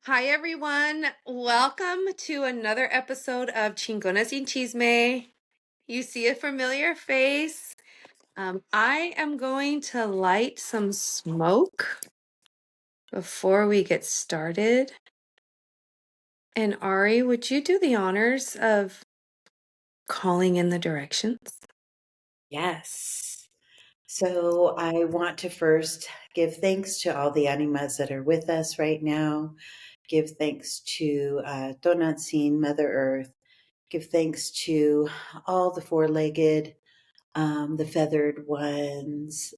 Hi, everyone. Welcome to another episode of Chingonas y Chisme. You see a familiar face. I am going to light some smoke before we get started. And Ari, would you do the honors of calling in the directions? Yes. So I want to first give thanks to all the animas that are with us right now. Give thanks to Tonantzin, Mother Earth. Give thanks to all the four-legged, the feathered ones,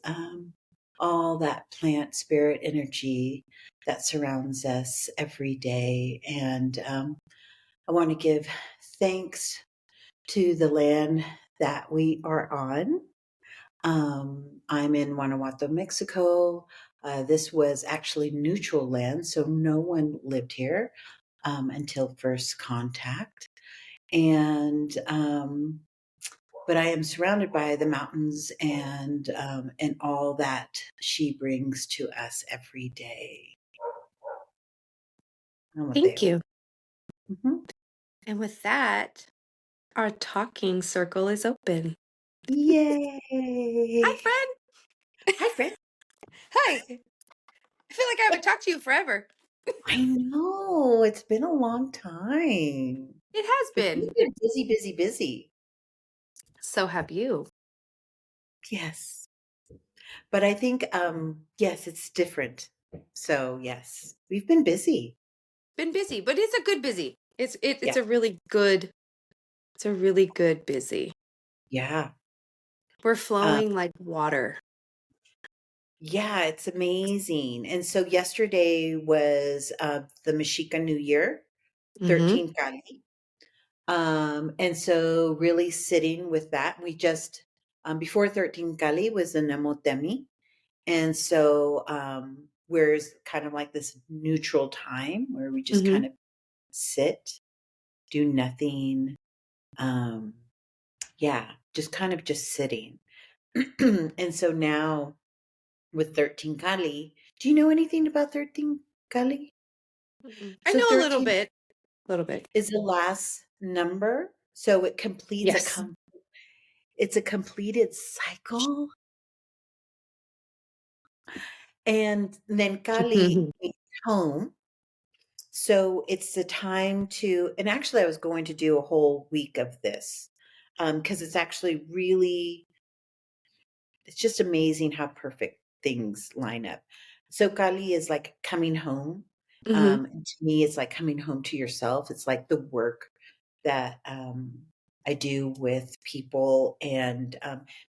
all that plant spirit energy that surrounds us every day. And I want to give thanks to the land that we are on. I'm in Guanajuato, Mexico. This was actually neutral land, so no one lived here until first contact. And but I am surrounded by the mountains and all that she brings to us every day. Thank you. Mhm. And with that, our talking circle is open. Hi, Yay! friend. Hi, friend. Hi. I feel like I haven't talked to you forever. I know it's been a long time, It has but you've been. been busy, busy, busy. So have you. Yes. But I think, yes, it's different. So, yes, we've been busy. Been busy, but it's a good busy. It's Yeah. a really good busy. Yeah. We're Um, flowing like water. yeah, it's amazing. And so yesterday was the Mexica New Year, Mm-hmm. 13 Cali. And so really sitting with that, we just, before 13 Cali was the Nemotemi. And so where's kind of like this neutral time where we just Mm-hmm. kind of sit, do nothing. Um, yeah, just kind of just sitting. And so now with 13 Kali, do you know anything about 13 Kali? I So know a little 13 bit. A little bit. is the last number. So it completes Yes. it's a completed cycle. And then Kali means home. So it's the time to, and actually I was going to do a whole week of this because it's actually really, it's just amazing how perfect things line up. So Kali is like coming home. Mm-hmm. And to me, it's like coming home to yourself. It's like the work that I do with people, and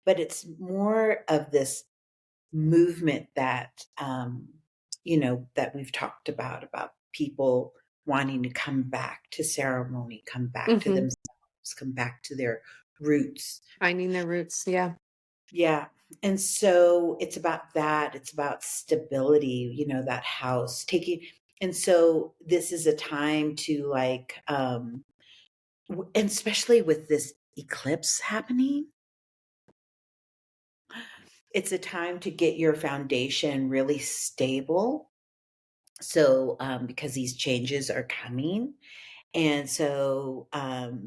but it's more of this movement that that we've talked about people wanting to come back to ceremony, come back to Mm-hmm. themselves, come back to their roots. Finding their roots. Yeah. Yeah. And so it's about that. It's about stability, that house taking. And so this is a time to like, and especially with this eclipse happening, it's a time to get your foundation really stable. So, because these changes are coming. And so,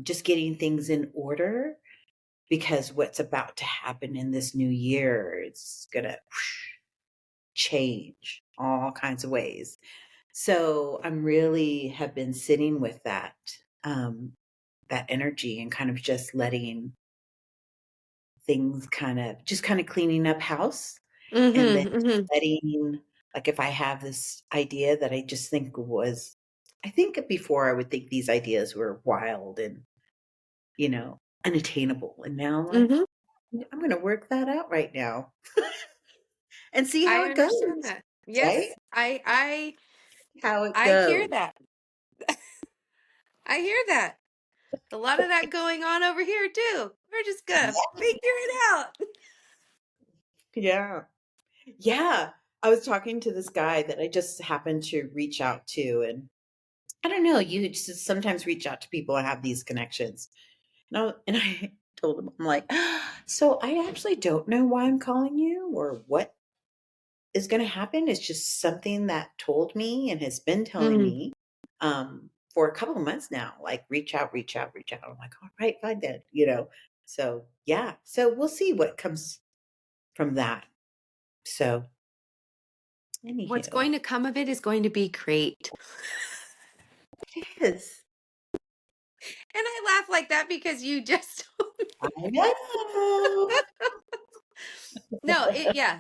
just getting things in order because what's about to happen in this new year, it's going to change all kinds of ways. So I'm really have been sitting with um, that energy and kind of just letting things kind of cleaning up house and then Mm-hmm. Mm-hmm. letting, like if I have this idea that I think before I would think these ideas were wild and, unattainable. And now I'm like, Mm-hmm. I'm going to work that out right now and see how I it understand goes, that. right? Yes. How it I hear goes. that. I hear that. A lot of that going on over here too. We're just gonna figure it out. Yeah. Yeah. I was talking to this guy that I just happened to reach out to, and I don't know, you just sometimes reach out to people and have these connections. And I told him, I'm like, so I actually don't know why I'm calling you or what is going to happen. It's just something that told me and has been telling Mm. me for a couple of months now, like reach out, reach out, reach out. I'm like, all right, fine then, you know. So yeah, so we'll see what comes from that. So What's anywho, going to come of it is going to be great. it is. And I laugh like that because you just I know. no, yeah.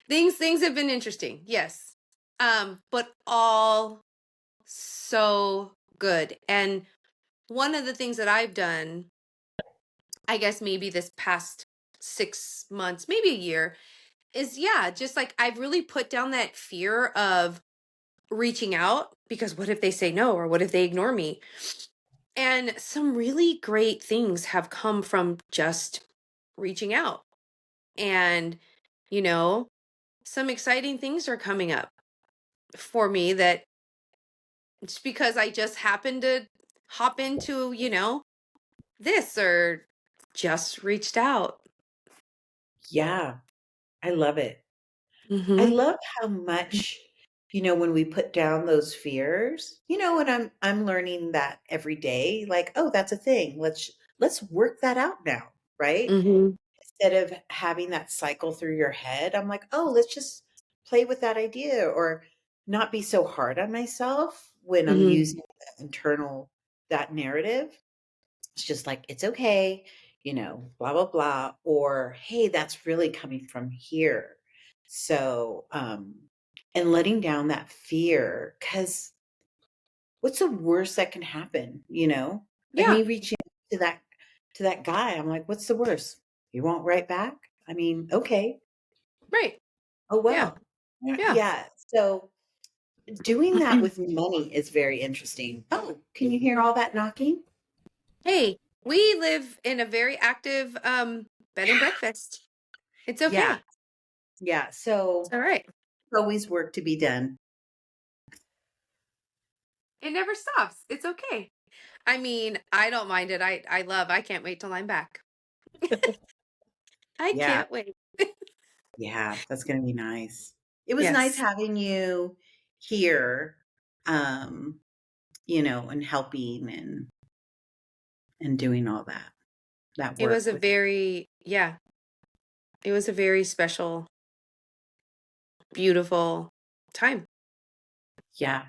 Things have been interesting. Yes. But all so good. And one of the things that I've done, I guess maybe this past 6 months, maybe a year, is yeah, just like I've really put down that fear of reaching out because what if they say no or what if they ignore me? And some really great things have come from just reaching out. And, you know, some exciting things are coming up for me that it's because I just happened to hop into, this or just reached out. Yeah, I love it. I Mm-hmm. love how much, when we put down those fears, and I'm learning that every day, like, oh, that's a thing. Let's work that out now, right? Mm-hmm. Instead of having that cycle through your head, I'm like, oh, let's just play with that idea or not be so hard on myself when I'm Mm-hmm. using that narrative. It's just like, it's okay, blah, blah, blah. Or, hey, that's really coming from here. So, and letting down that fear, because what's the worst that can happen? Like Yeah. me reaching out to that guy, I'm like, what's the worst? You won't write back? I mean, okay. Right. Oh, Yeah. well. Yeah. Yeah. Yeah. So doing that with money is very interesting. Oh, can you hear all that knocking? Hey, we live in a very active bed and breakfast. It's Yeah. okay. Yeah. It's So all right. always work to be done. It never stops. It's okay. I mean, I don't mind it. I can't wait till I'm back. I Yeah. can't wait. Yeah. That's going to be nice. It was nice Yes. having you here, um, and helping and doing all that It was work a with. very, yeah, it was a very special, beautiful time. Yeah.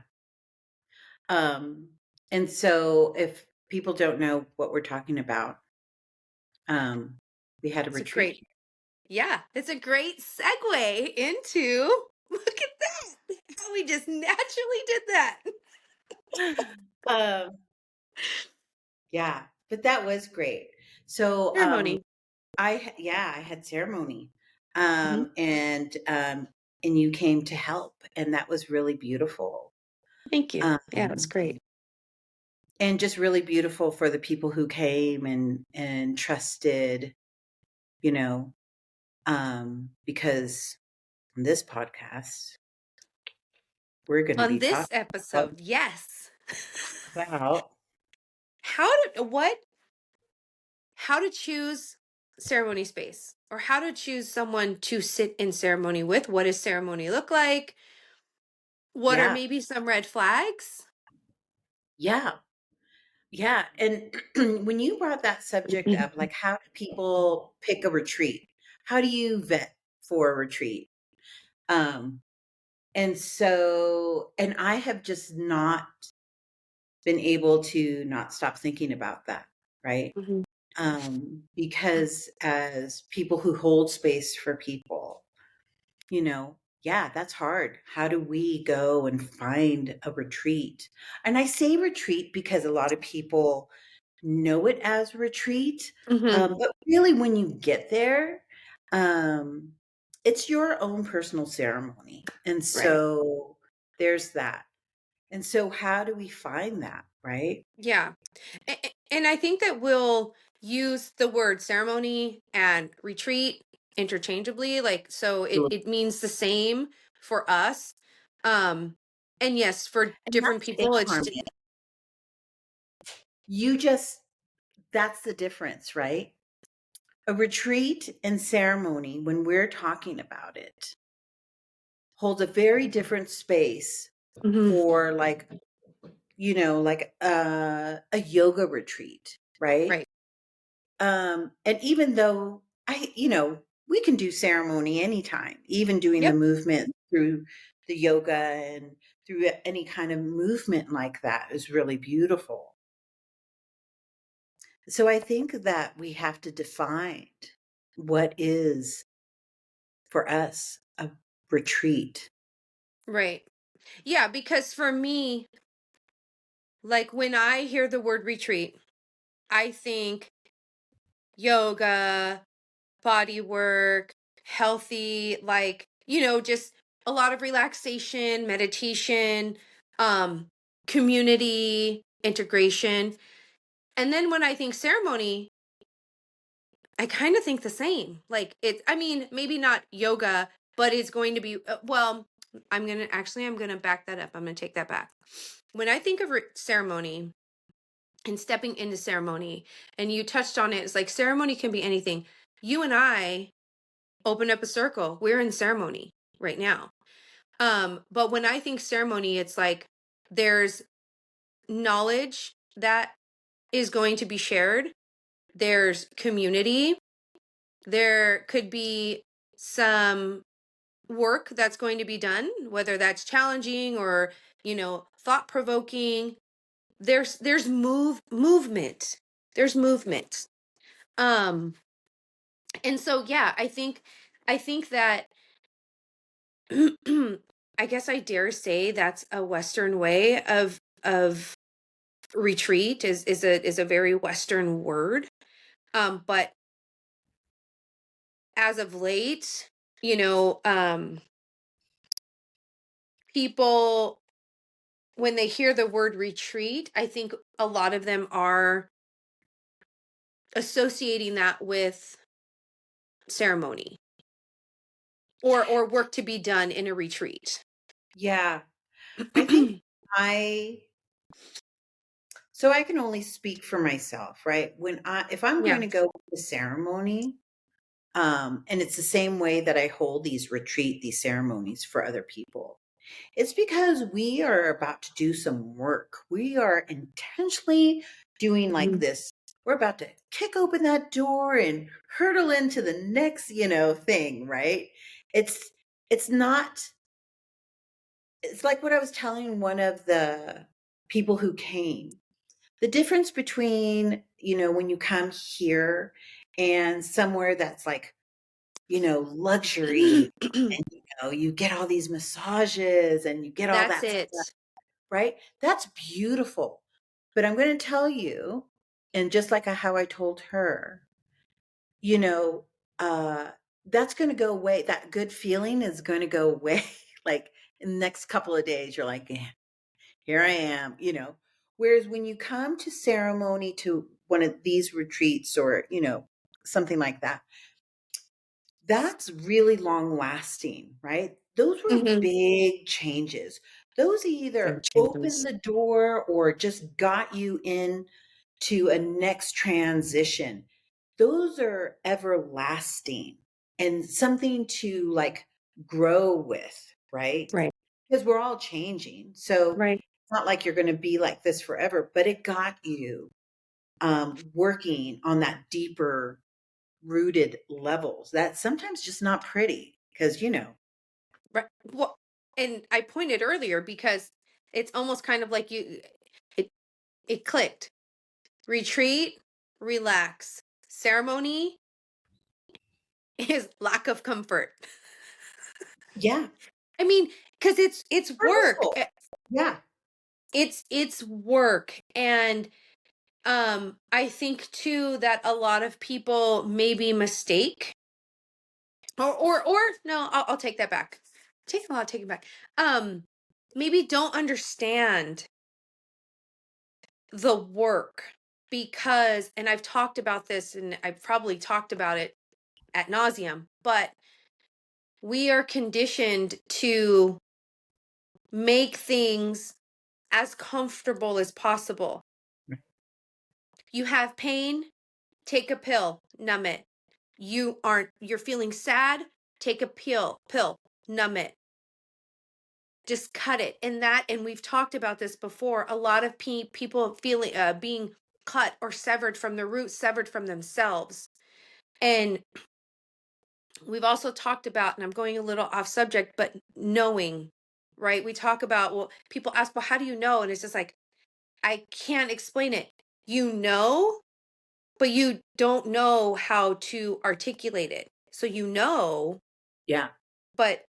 Um, and so if people don't know what we're talking about, um, we had a It's a retreat. great, yeah, it's a great segue into, look at that. How we just naturally did that. Um, yeah, but that was great. So, Ceremony. I had ceremony, Hmm. and you came to help, and that was really beautiful. Thank you. Yeah, that's Um, great. and just really beautiful for the people who came and trusted, you know, because on this podcast, we're going to On be this talking episode, yes. about, How to, what, how to choose ceremony space or how to choose someone to sit in ceremony with. What does ceremony look like? What are yeah, maybe some red flags? yeah, yeah. And when you brought that subject up, like how do people pick a retreat? How do you vet for a retreat? Um, and I have just not been able to not stop thinking about that, right? Mhm. Because as people who hold space for people, yeah, that's hard. How do we go and find a retreat? And I say retreat because a lot of people know it as retreat. Mhm. But really, when you get there, um, it's your own personal ceremony. And Right. so there's that. And so, how do we find that, right? Yeah. And I think that we'll use the word ceremony and retreat interchangeably. Like, so it means the same for us. Um, and yes, for And different that's the thing, people, it's Carmen. just, You just, that's the difference, right? A retreat and ceremony, when we're talking about it, holds a very different space Hmm. for like, like a yoga retreat, right? Right. And even though we can do ceremony anytime, even doing the Yep. movement through the yoga and through any kind of movement like that is really beautiful. So I think that we have to define what is for us a retreat. Right. Yeah, because for me, like when I hear the word retreat, I think yoga, body work, healthy, like, just a lot of relaxation, meditation, um, community, integration. And then when I think ceremony, I kind of think the same. Like I mean, maybe not yoga, but it's going to be, well, I'm going to back that up. I'm going to take that back. When I think of ceremony and stepping into ceremony, and you touched on it, it's like ceremony can be anything. You and I open up a circle. We're in ceremony right now. But when I think ceremony, it's like there's knowledge that is going to be shared. There's community. There could be some work that's going to be done, whether that's challenging or, thought provoking. There's movement. There's movement. Um, and so yeah, I think that I guess I dare say that's a Western way of retreat is a very Western word. But as of late, people, when they hear the word retreat, I think a lot of them are associating that with ceremony or work to be done in a retreat. Yeah. I think I so I can only speak for myself, right? If I'm going Yeah. to go to ceremony, and it's the same way that I hold these ceremonies for other people. It's because we are about to do some work. We are intentionally doing like Mhm. this. We're about to kick open that door and hurtle into the next, thing, right? It's it's not it's like what I was telling one of the people who came. The difference between, when you come here and somewhere that's like, luxury and, you get all these massages and you get all That's that it. stuff, right? That's beautiful. But I'm going to tell you, and just like how I told her, you know, uh, that's going to go away. That good feeling is going to go away. Like in the next couple of days, you're like, "Eh, here I am. Whereas when you come to ceremony to one of these retreats or, something like that, that's really long lasting, right? Those were Hmm. big changes. Those Big either opened changes. the door or just got you in to a next transition. Those are everlasting and something to like grow with, right? Right. Because we're all changing. So Right. it's not like you're going to be like this forever, but it got you working on that deeper rooted levels. That's sometimes just not pretty because, Right. Well, and I pointed earlier because it's almost kind of like it it clicked. Retreat, relax. Ceremony is lack of comfort. yeah, I mean, because it's work. purposeful. Yeah. It's work. And I think too that a lot of people maybe mistake or no, I'll take that back. Take it back. Um, maybe don't understand the work because, and I've talked about this and I've probably talked about it at nauseum, but we are conditioned to make things as comfortable as possible. You have pain, take a pill, numb it. You're feeling sad, take a pill, numb it. just cut it. And we've talked about this before. A lot of people feeling being cut or severed from the root, severed from themselves. And we've also talked about, and I'm going a little off subject, but knowing, right? We talk about, well, people ask, well, how do you know? And it's just like, I can't explain it. You know, but you don't know how to articulate it. So you know, Yeah. but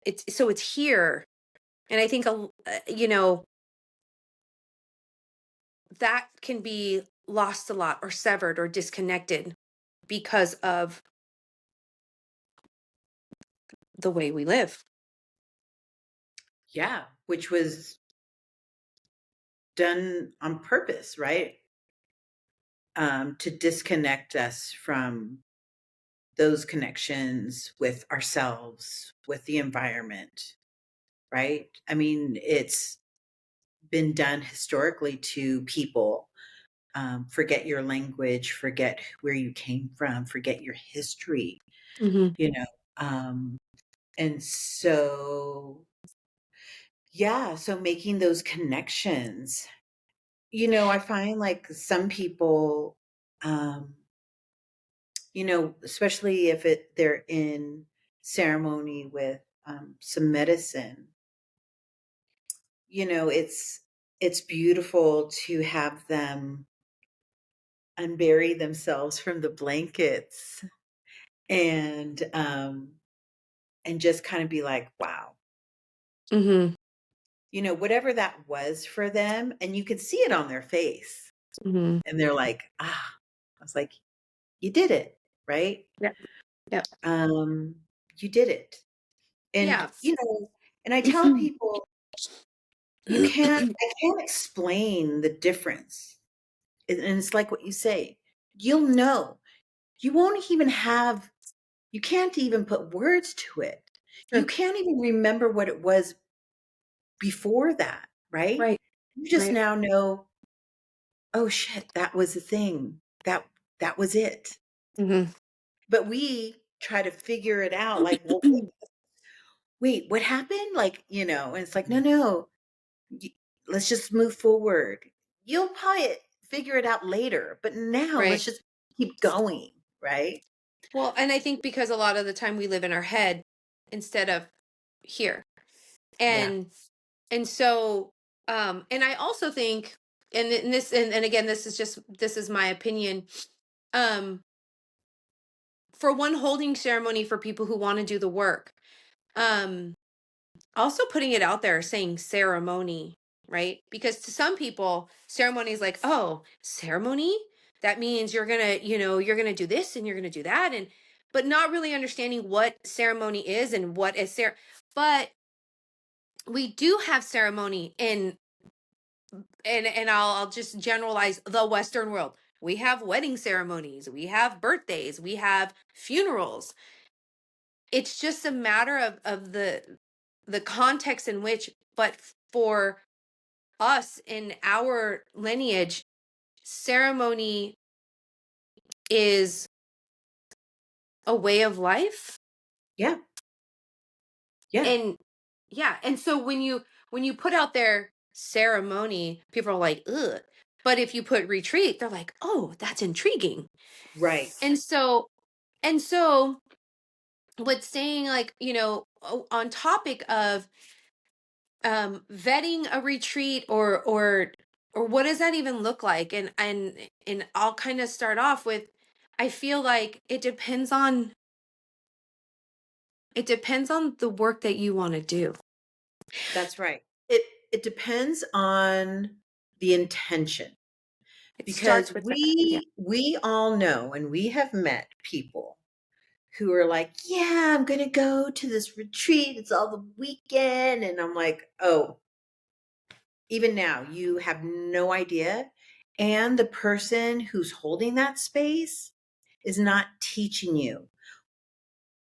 it's here. And I think, that can be lost a lot or severed or disconnected because of the way we live. Yeah. Which was done on purpose, right? To disconnect us from those connections with ourselves, with the environment, right? I mean, it's been done historically to people. Forget your language, forget where you came from, forget your history, Mm-hmm. you know. And so, yeah, so making those connections, I find like some people, um, especially if they're in ceremony with some medicine, it's beautiful to have them unbury themselves from the blankets and just kind of be like, wow, Mm-hmm. whatever that was for them, and you could see it on their face, Mm-hmm. and they're like, I was like, you did it, right? Yep. Yep. um you did it. And Yeah. and I tell people, I can't explain the difference. And it's like what you say, you'll know. You won't even have You can't even put words to it. You Sure. can't even remember what it was before that, right? Right. You just Right. now know, oh shit, that was the thing. That was it. Mm-hmm. But we try to figure it out like, well, wait, what happened? Like, and it's like, no, y- let's just move forward. You'll probably figure it out later, but now Right. let's just keep going, right? Well, and I think because a lot of the time we live in our head instead of here. Yeah. And so and I also think, and again, this is my opinion, um for one, holding ceremony for people who want to do the work. Um Also putting it out there, saying ceremony, right? Because to some people, ceremony is like, oh, ceremony? That means you're gonna do this and you're gonna do that, and but not really understanding what ceremony is and what is but we do have ceremony in, and I'll just generalize the Western world. We have wedding ceremonies, we have birthdays, we have funerals. It's just a matter of the context in which, but for us in our lineage, ceremony is a way of life. Yeah. Yeah. And yeah, and so when you put out there ceremony, people are like, ugh. But if you put retreat, they're like, oh, that's intriguing. Right. And so and so what's saying, like, on topic of vetting a retreat, or what does that even look like? And I'll kind of start off with, I feel like it depends on the work that you want to do. That's right. It depends on the intention, It because starts with that. Yeah. we all know, and we have met people who are like, "Yeah, I'm going to go to this retreat. It's all the weekend." And I'm like, "Oh, even now you have no idea." And the person who's holding that space is not teaching you,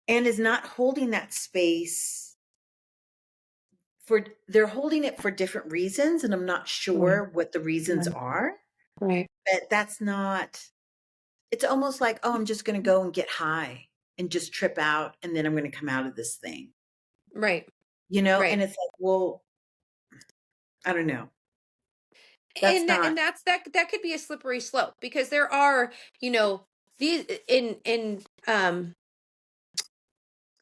and is not holding that space they're holding it for different reasons, and I'm not Right. sure what the reasons Right. are. Right. But that's not, it's almost like, oh, I'm just going to go and get high and just trip out, and then I'm going to come out of this thing. Right. Right. and it's like, well, I don't know. That's And not, that could be a slippery slope, because there are, you know, these in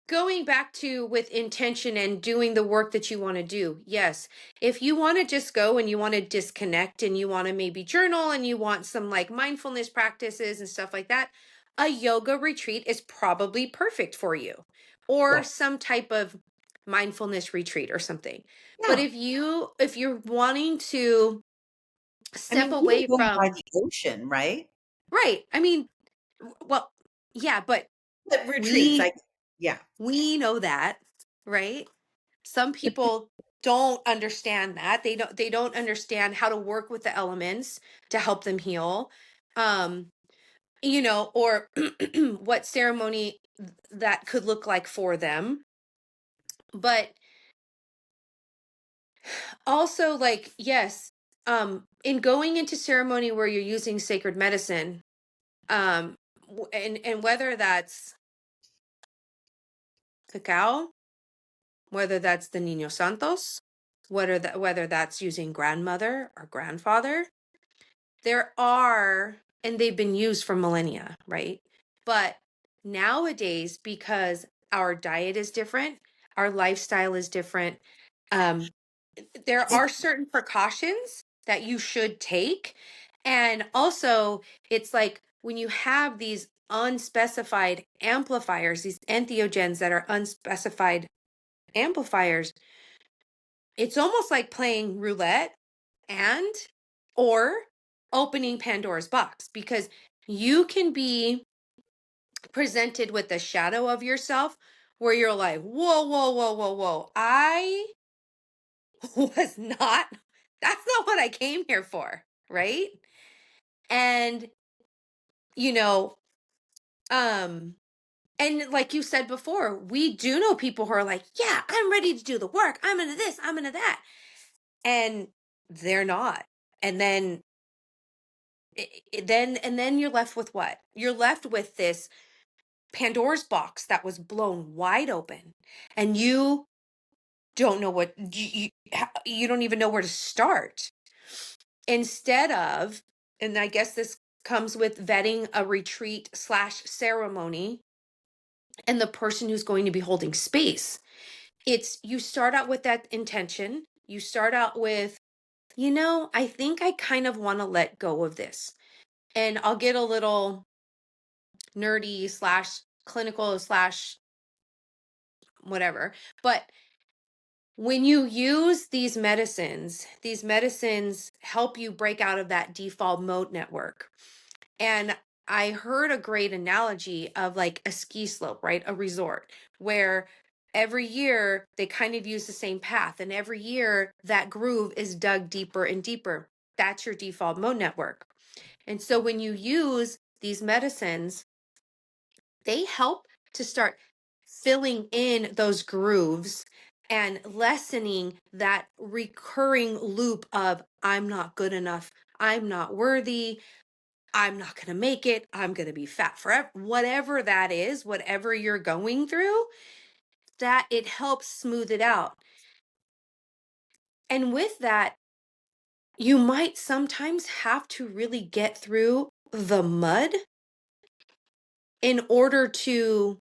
going back to with intention and doing the work that you want to do. Yes. If you want to just go and you want to disconnect and you want to maybe journal and you want some like mindfulness practices and stuff like that, a yoga retreat is probably perfect for you, or yeah. some type of mindfulness retreat or something. But Yeah. if you're wanting to I step mean, even away going by from, the ocean, right? right. I mean, well, yeah, but The retreats, we like, yeah. we know that, right? Some people don't understand that. They don't understand how to work with the elements to help them heal. Um, or what ceremony that could look like for them. But also, like, yes, in going into ceremony where you're using sacred medicine, and whether that's cacao, whether that's the Niño Santos, whether that's using grandmother or grandfather, there are, and they've been used for millennia, right? But nowadays, because our diet is different, our lifestyle is different, um, there are certain precautions that you should take. And also, it's like when you have these unspecified amplifiers, these entheogens that are unspecified amplifiers, it's almost like playing roulette and or opening Pandora's box, because you can be presented with a shadow of yourself where you're like, whoa, whoa, whoa, whoa, whoa. I was not, that's not what I came here for. Right. And, you know, um, and like you said before, we do know people who are like, yeah, I'm ready to do the work. I'm into this, I'm into that. And they're not. And then then you're left with what? You're left with this Pandora's box that was blown wide open, and you don't know what you don't even know where to start. Instead of, and I guess this comes with vetting a retreat slash ceremony and the person who's going to be holding space. It's, you start out with that intention. You start out with, I think I kind of want to let go of this. And I'll get a little nerdy slash clinical slash whatever. But when you use these medicines help you break out of that default mode network. And I heard a great analogy of like a ski slope, right? A resort where every year they kind of use the same path. And every year that groove is dug deeper and deeper. That's your default mode network. And so when you use these medicines, they help to start filling in those grooves and lessening that recurring loop of I'm not good enough, I'm not worthy, I'm not going to make it, I'm going to be fat forever. Whatever that is, whatever you're going through, that it helps smooth it out. And with that, you might sometimes have to really get through the mud in order to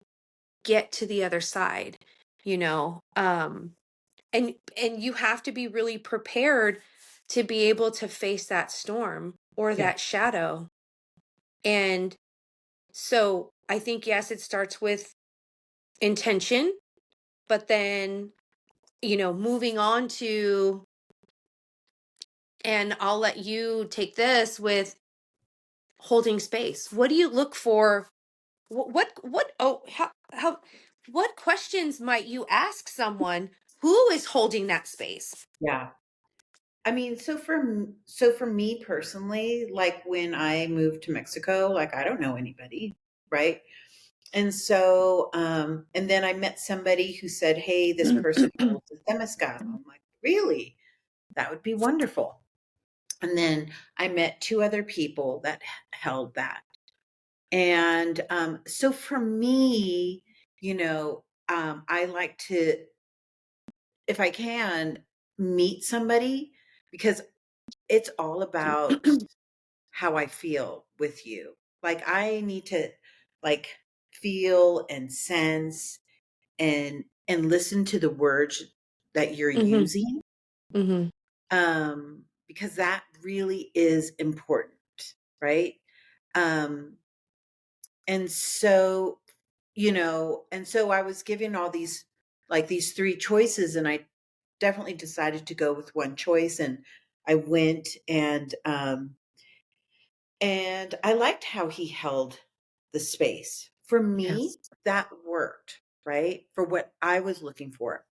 get to the other side, you know and you have to be really prepared to be able to face that storm or Yeah. that shadow. And so I think, yes, it starts with intention, but then, moving on to, and I'll let you take this with holding space. What do you look for? How, what questions might you ask someone who is holding that space? Yeah. I mean, so for me personally, like when I moved to Mexico, like I don't know anybody, right? And so, and then I met somebody who said, "Hey, this person holds a temescal." I'm like, "Really? That would be wonderful." And then I met two other people that held that. And so for me, I like to if I can, meet somebody, because it's all about how I feel with you. Like, I need to, like, feel and sense and listen to the words that you're Mm-hmm. using, Mm-hmm. because that really is important, right? Um, and so, and so I was given all these, like, these three choices, and I definitely decided to go with one choice, and I went, and I liked how he held the space. For me, Yes. that worked, right? For what I was looking for.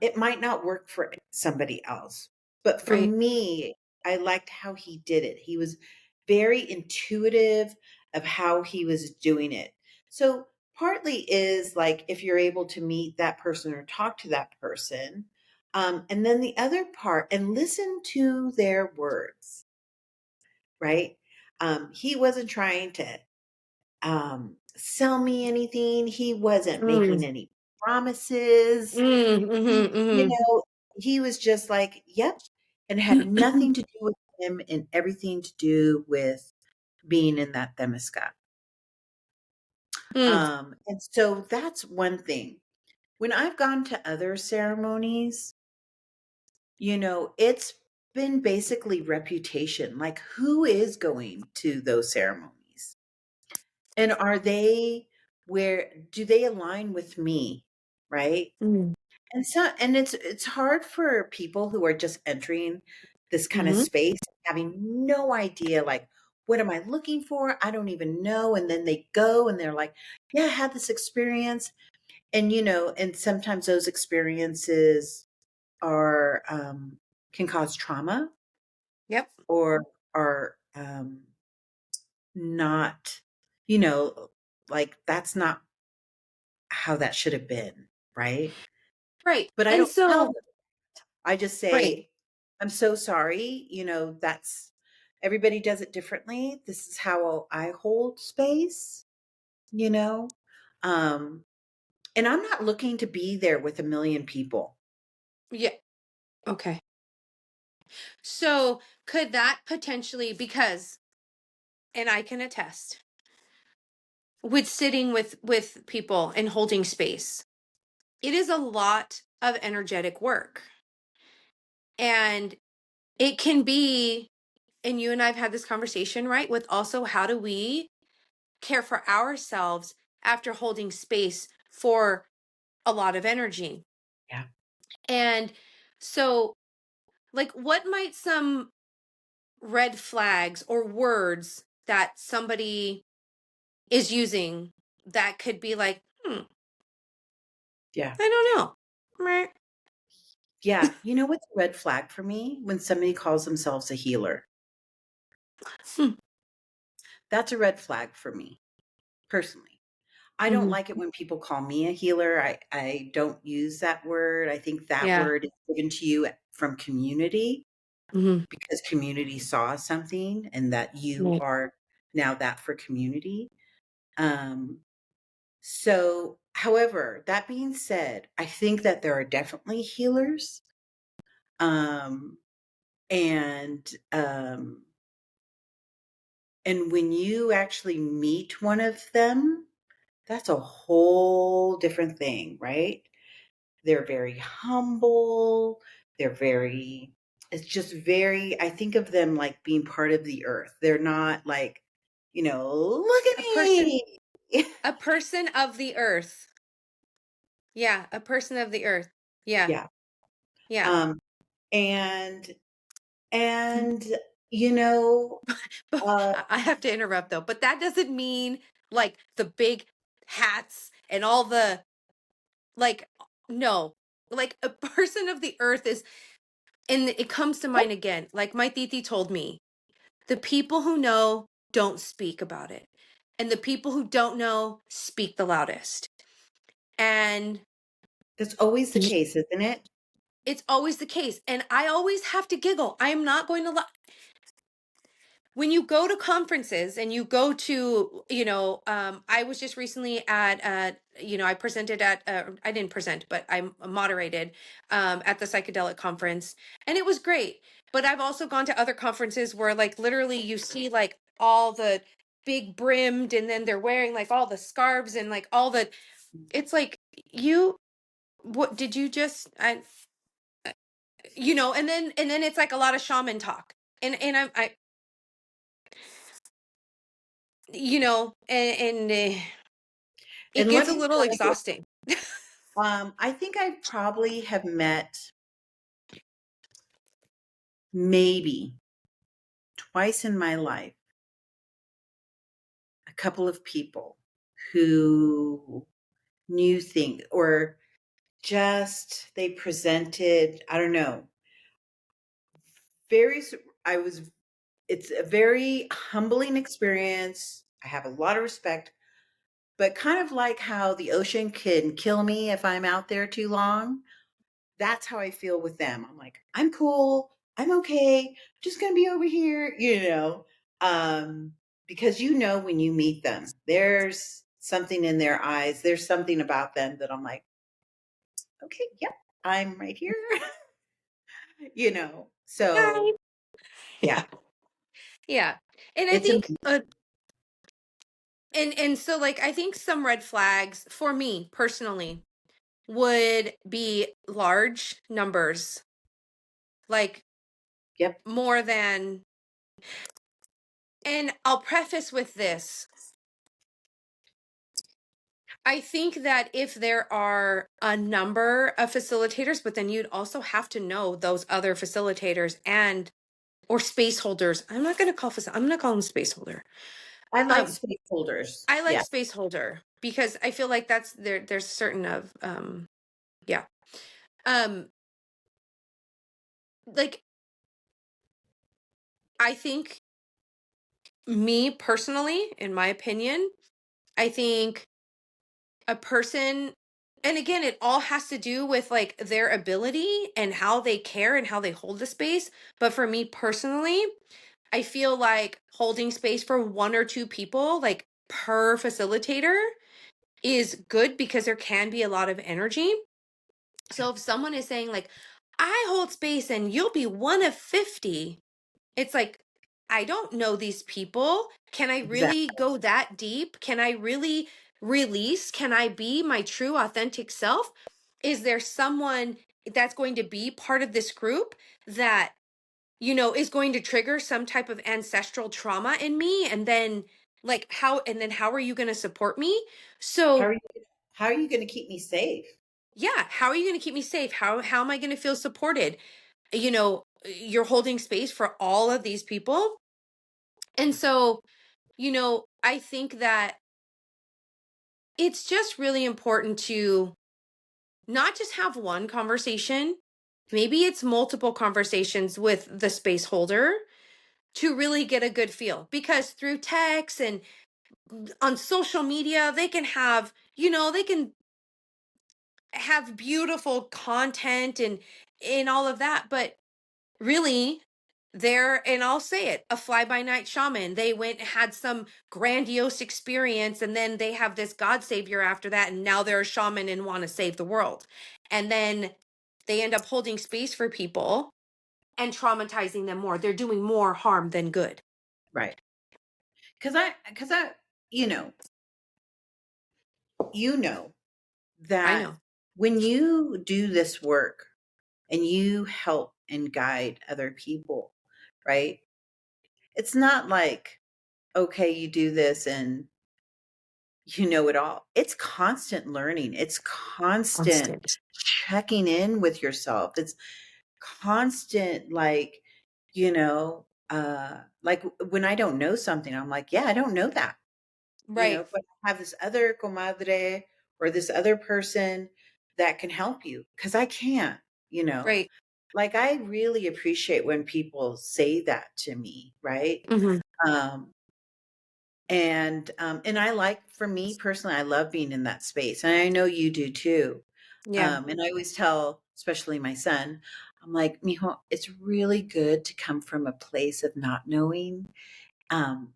It might not work for somebody else, but for Right. me, I liked how he did it. He was very intuitive of how he was doing it. So partly is like if you're able to meet that person or talk to that person. And then the other part, and listen to their words, right? He wasn't trying to sell me anything. He wasn't Mm. making any promises. Mm. He, Mm-hmm. Mm-hmm. he was just like, yep, and had nothing to do with him and everything to do with being in that Themyscira. Mm. And so that's one thing. When I've gone to other ceremonies, it's been basically reputation. Like, who is going to those ceremonies? And are they, where do they align with me? Right. Mm. And it's hard for people who are just entering this kind of Mm-hmm. space, having no idea, like, what am I looking for? I don't even know. And then they go and they're like, yeah, I had this experience. And and sometimes those experiences are can cause trauma, Yep. or are not, you know, like, that's not how that should have been, right? Right. But I And don't tell so, them. I just right. say, "I'm so sorry, that's everybody does it differently. This is how I hold space," you know? Um, and I'm not looking to be there with a million people. Yeah. Okay. So could that potentially, because, and I can attest, with sitting with people and holding space, it is a lot of energetic work. And it can be, and you and I've had this conversation, right? With also, how do we care for ourselves after holding space for a lot of energy? Yeah. And so, like, what might some red flags or words that somebody is using that could be like, Yeah. I don't know. Meh. Yeah. You know what's a red flag for me? When somebody calls themselves a healer. Hmm. That's a red flag for me, personally. I don't Mm-hmm. like it when people call me a healer. I don't use that word. I think that Yeah. word is given to you from community, Mm-hmm. because community saw something and that you Right. are now that for community. Um, so, however, that being said, I think that there are definitely healers. Um, and um, and when you actually meet one of them, that's a whole different thing, right? They're very humble. They're very, it's just very, I think of them like being part of the earth. They're not like, look at A person, me. a person of the earth. Yeah, a person of the earth. Yeah. Yeah. Yeah. Um, and, and, you know, But uh, I have to interrupt though, but that doesn't mean like the big hats and all the, like, no. Like, a person of the earth is, and it comes to mind again, like my titi told me, the people who know don't speak about it. And the people who don't know speak the loudest. And that's always the case, isn't it? it's always the case. And I always have to giggle. I am not going to lie. When you go to conferences and you go to, I was just recently at I presented at, I didn't present, but I moderated at the psychedelic conference, and it was great. But I've also gone to other conferences where, like, literally you see like all the big brimmed, and then they're wearing like all the scarves and like all the, it's like, you, what did you just, and then it's like a lot of shaman talk. And I it And gets let a me little tell you, exhausting. I think I probably have met maybe twice in my life a couple of people who knew things, or just they presented, I don't know, very, I was, it's a very humbling experience. I have a lot of respect, but kind of like how the ocean can kill me if I'm out there too long. That's how I feel with them. I'm like, I'm cool. I'm okay. I'm just going to be over here, um, because when you meet them, there's something in their eyes. There's something about them that I'm like, okay, yep, I'm right here, Hi. So Yeah. yeah, Yeah. And I it's think amazing. and so, like, I think some red flags for me personally would be large numbers, like Yep. more than, and I'll preface with this. I think that if there are a number of facilitators, but then you'd also have to know those other facilitators and or space holders. I'm going to call them space holder. I like Um space holders. I like Yeah. space holder because I feel like that's there's certain of yeah. Um like, I think, me personally, in my opinion, I think a person, and again, it all has to do with like their ability and how they care and how they hold the space. But for me personally, I feel like holding space for one or two people, like per facilitator, is good because there can be a lot of energy. So if someone is saying, like, I hold space and you'll be one of 50, it's like, I don't know these people. Can I really Exactly. go that deep? Can I really release? Can I be my true authentic self? Is there someone that's going to be part of this group that, is going to trigger some type of ancestral trauma in me? And then, like, how are you going to support me? How So, are you how are you going to keep me safe? yeah, how are you going to keep me safe? How am I going to feel supported? You're holding space for all of these people. And so, I think that it's just really important to not just have one conversation. Maybe it's multiple conversations with the space holder to really get a good feel, because through text and on social media, they can have beautiful content and all of that, but really, and I'll say it, a fly by night shaman. They went and had some grandiose experience, and then they have this God savior after that, and now they're a shaman and want to save the world. And then they end up holding space for people and traumatizing them more. They're doing more harm than good. Right. Cuz I you know, you know I that know. when you do this work and you help and guide other people, right? It's not like, okay, you do this and you know it all. It's constant learning. It's constant Constant. checking in with yourself. It's constant, like when I don't know something, I'm like, yeah, I don't know that, Right. but I have this other comadre or this other person that can help you because I can't, you know. Right. Like I really appreciate when people say that to me, right? Hmm. Um, and I like, for me personally, I love being in that space, and I know you do too. Yeah. And I always tell, especially my son, I'm like, Mijo, it's really good to come from a place of not knowing, um,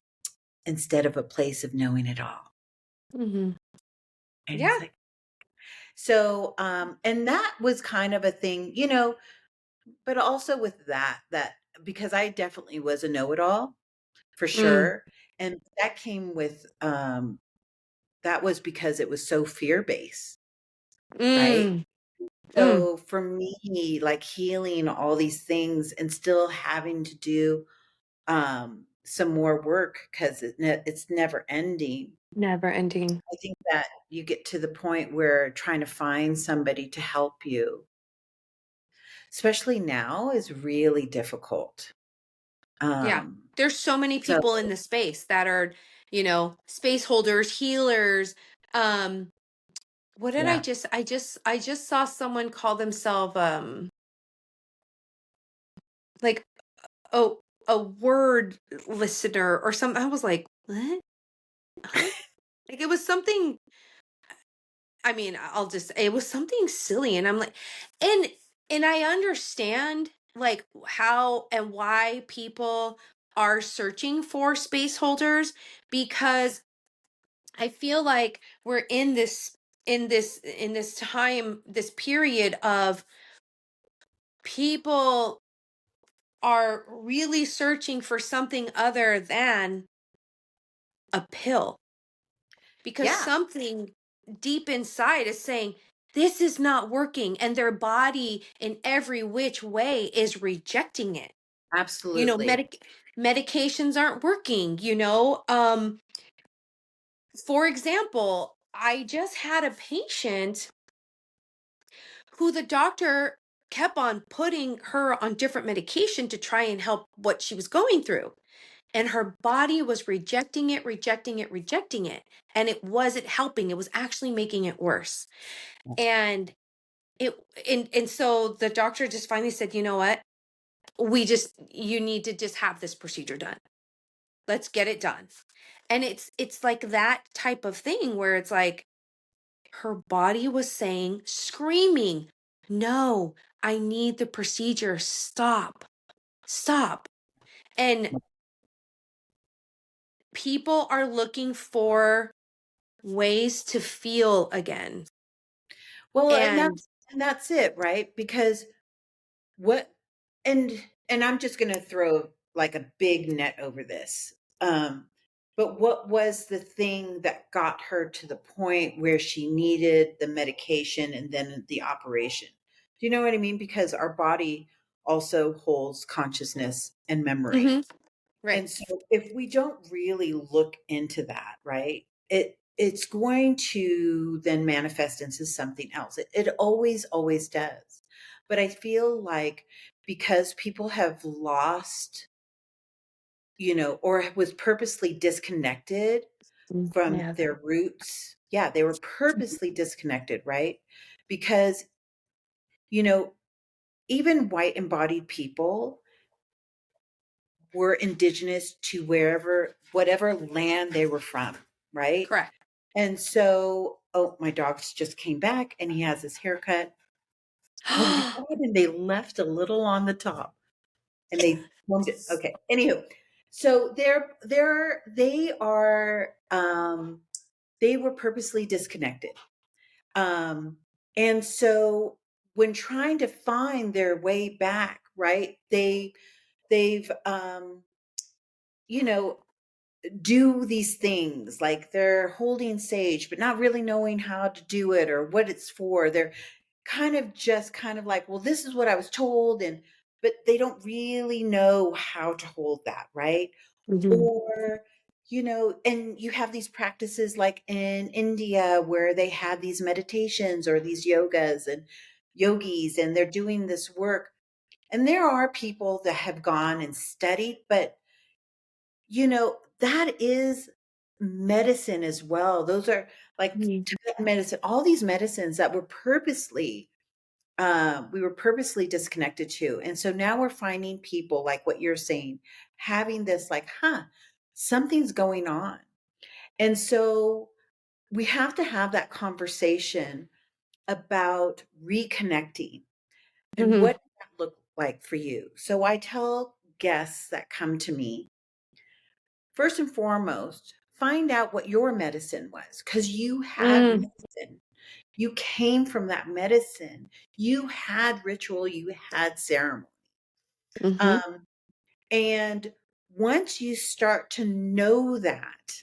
instead of a place of knowing it all. Hmm. And he's Yeah. like, so, and that was kind of a thing, but also with that, because I definitely was a know-it-all for Mm, sure. And that came with, that was because it was so fear-based, right? mm, mm. So for me, like healing all these things and still having to do some more work because it's never ending. Never ending. I think that you get to the point where trying to find somebody to help you, especially now, is really difficult. Yeah. Um, There's so many so people in the space that are, space holders, healers. Um, what did yeah, I just saw someone call themselves like a word listener or something. I was like, what? Huh? Like it was something, I mean, it was something silly. And I'm like, and, and I understand like how and why people are searching for space holders because I feel like we're in this time, this period of people are really searching for something other than a pill because yeah, something deep inside is saying this is not working and their body in every which way is rejecting it. you know absolutely. medic medications aren't working. For example, I just had a patient who the doctor kept on putting her on different medication to try and help what she was going through. And her body was rejecting it, rejecting it, rejecting it. And it wasn't helping. It was actually making it worse. And it and so the doctor just finally said, you know what? You need to just have this procedure done. Let's get it done. And it's like that type of thing where it's like her body was saying, screaming, no, I need the procedure. Stop, stop. And people are looking for ways to feel again. Well, and And that's it, right? Because what and and I'm just going to throw like a big net over this. Um, but what was the thing that got her to the point where she needed the medication and then the operation? Do you know what I mean? Because our body also holds consciousness and memory. mhm, right. And so if we don't really look into that, right? It's going to then manifest into something else. It always does. But I feel like because people have lost, or was purposely disconnected from Yeah. their roots. Yeah, they were purposely disconnected, right? Because, you know, even white embodied people were indigenous to whatever land they were from, right? Correct. And so, oh, my dog's just came back and he has his haircut. Oh my God. And they left a little on the top and they combed it. Okay. Anywho, so they were purposely disconnected. Um, and so when trying to find their way back, right, they've, you know, do these things like they're holding sage but not really knowing how to do it or what it's for. They're kind of like, well, this is what I was told, and but they don't really know how to hold that, right? Mhm. Or and you have these practices like in India where they have these meditations or these yogas and yogis, and they're doing this work, and there are people that have gone and studied, but that is medicine as well. Those are like Mhm. Tibetan medicine, all these medicines that we were purposely disconnected to. And so now we're finding people like what you're saying, having this like, something's going on. And so we have to have that conversation about reconnecting. And Mhm. what does that look like for you? So I tell guests that come to me, first and foremost, find out what your medicine was, because you had Mm, medicine. You came from that medicine. You had ritual, you had ceremony. mm-hmm, Um, and once you start to know that,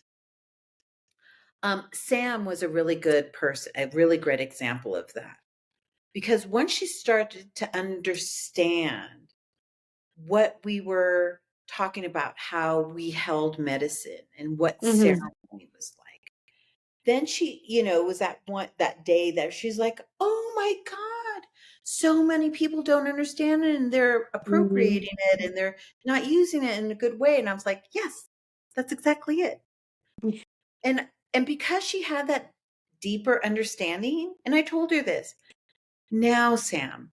Sam was a really good person, a really great example of that. Because once she started to understand what we were talking about, how we held medicine and what mm-hmm, ceremony was like, then she, was that day that she's like, oh my God, so many people don't understand it and they're mm-hmm. appropriating it and they're not using it in a good way. And I was like, yes, that's exactly it. And because she had that deeper understanding, and I told her this, now, Sam,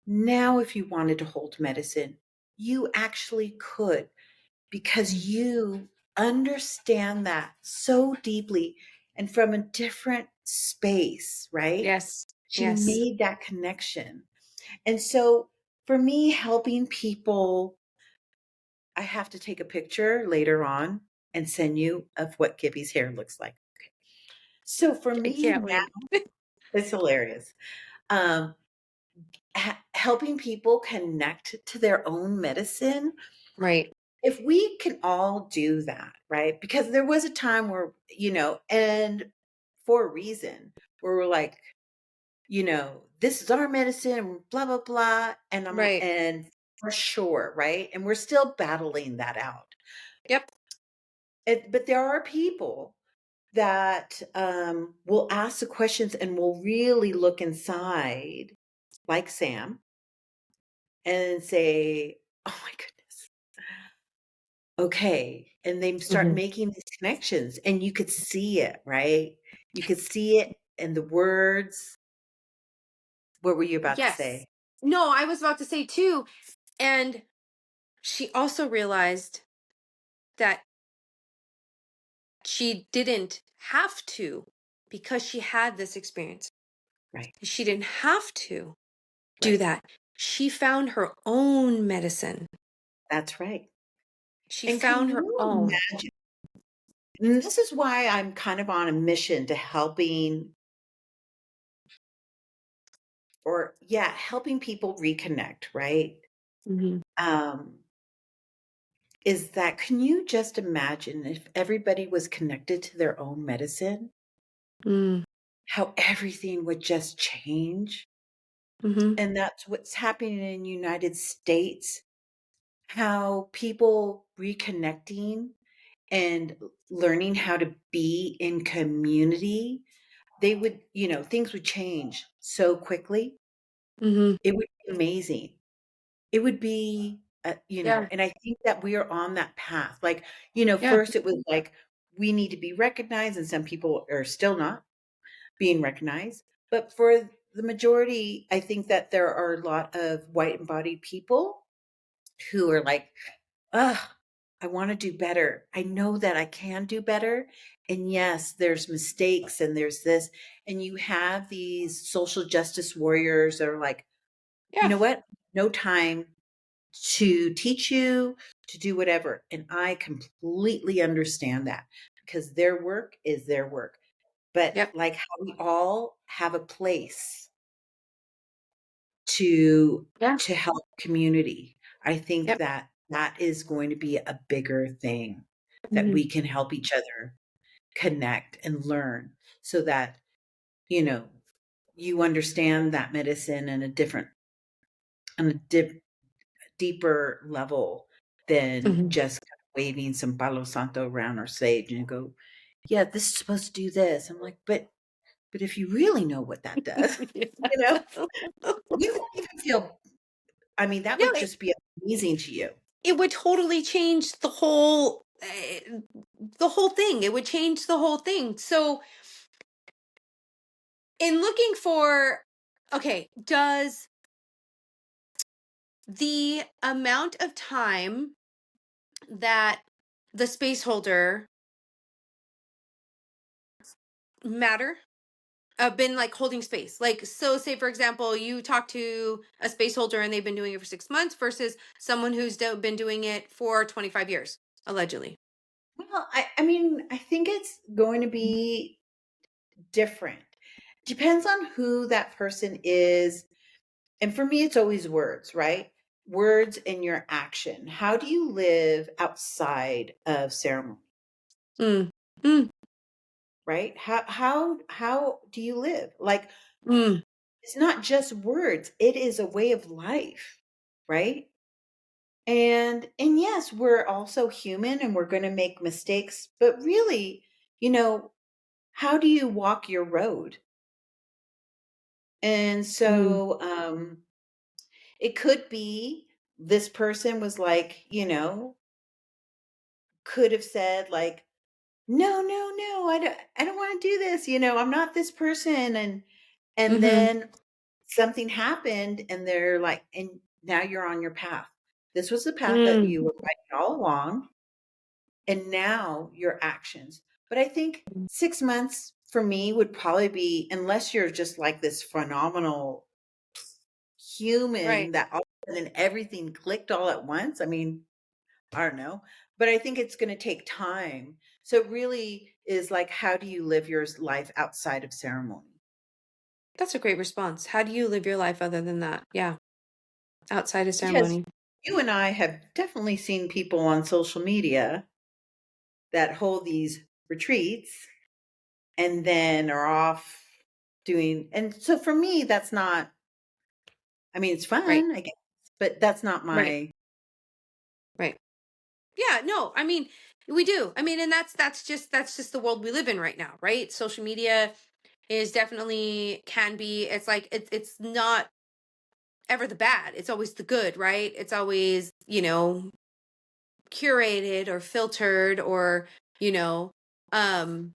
now if you wanted to hold medicine, you actually could, because you understand that so deeply and from a different space, right? Yes, She yes. made that connection. And so for me, helping people, I have to take a picture later on and send you of what Gibby's hair looks like. So for I me can't now, wait. it's hilarious. Um, Helping people connect to their own medicine, Right, if we can all do that, right? Because there was a time where, and for a reason, where we're like, this is our medicine, blah, blah, blah. right. And for sure, right? And we're still battling that out. Yep. But there are people that will ask the questions and will really look inside, like Sam, and say, oh my goodness, okay, and they start Mm-hmm. making these connections, and you could see it, right? You could see it in the words. What were you about to Yes. say? No, I was about to say too. And she also realized that she didn't have to because she had this experience. Right, She didn't have to do right. that. She found her own medicine. That's right. She And can found her you own. imagine? And this is why I'm kind of on a mission to helping people reconnect, right? Mm-hmm. Um, is that, can you just imagine if everybody was connected to their own medicine, Mm, how everything would just change? mm-hmm. And that's what's happening in the United States, how people reconnecting and learning how to be in community, they would, things would change so quickly. Mm-hmm. It would be amazing. It would be, Yeah. and I think that we are on that path. Like, Yeah. first it was like, we need to be recognized, and some people are still not being recognized. But for the majority, I think that there are a lot of white embodied people who are like, ugh, I want to do better. I know that I can do better. And yes, there's mistakes and there's this. And you have these social justice warriors that are like, you Yeah. know what? No time to teach you to do whatever. And I completely understand that, because their work is their work. But Yep. like how we all have a place to Yeah. help community. I think Yep. that that is going to be a bigger thing, that Mm-hmm. we can help each other connect and learn, so that, you know, you understand that medicine in a different, on a deeper level than Mm-hmm. just kind of waving some palo santo around or sage and go, yeah, this is supposed to do this. I'm like, but if you really know what that does, you know, you wouldn't even feel, I mean, that No, would just be amazing to you. it would totally change the whole thing. It would change the whole thing. So, in looking for, okay, does the amount of time that the space holder matter? Been like holding space. Like, so say for example, you talk to a space holder and they've been doing it for 6 months versus someone who's been doing it for 25 years, allegedly. Well, I mean, I think it's going to be different. Depends on who that person is. And for me, it's always words, right? Words in your action. How do you live outside of ceremony, Mm, mm, right? How do you live? Like, mm. it's not just words, it is a way of life, right? And yes, we're also human and we're going to make mistakes, but really, you know, how do you walk your road? And Mm, so it could be this person was like, could have said like, no, no, no, I don't want to do this, I'm not this person. And mhm, then something happened and they're like, and now you're on your path. This was the path that mm, you were riding all along, and now your actions. But I think 6 months for me would probably be, unless you're just like this phenomenal human right. that all of a sudden everything clicked all at once. I mean, I don't know, but I think it's going to take time. So it really is like, how do you live your life outside of ceremony? That's a great response. How do you live your life other than that? Yeah, outside of Because ceremony. you and I have definitely seen people on social media that hold these retreats and then are off doing, and so for me, that's not, I mean, it's Right, fun, I guess, but that's not right, my, right. Yeah, no, I mean, we do. I mean, and that's just the world we live in right now, right? Social media is definitely can be. It's like it's not ever the bad. It's always the good, right? It's always, curated or filtered or, you know, um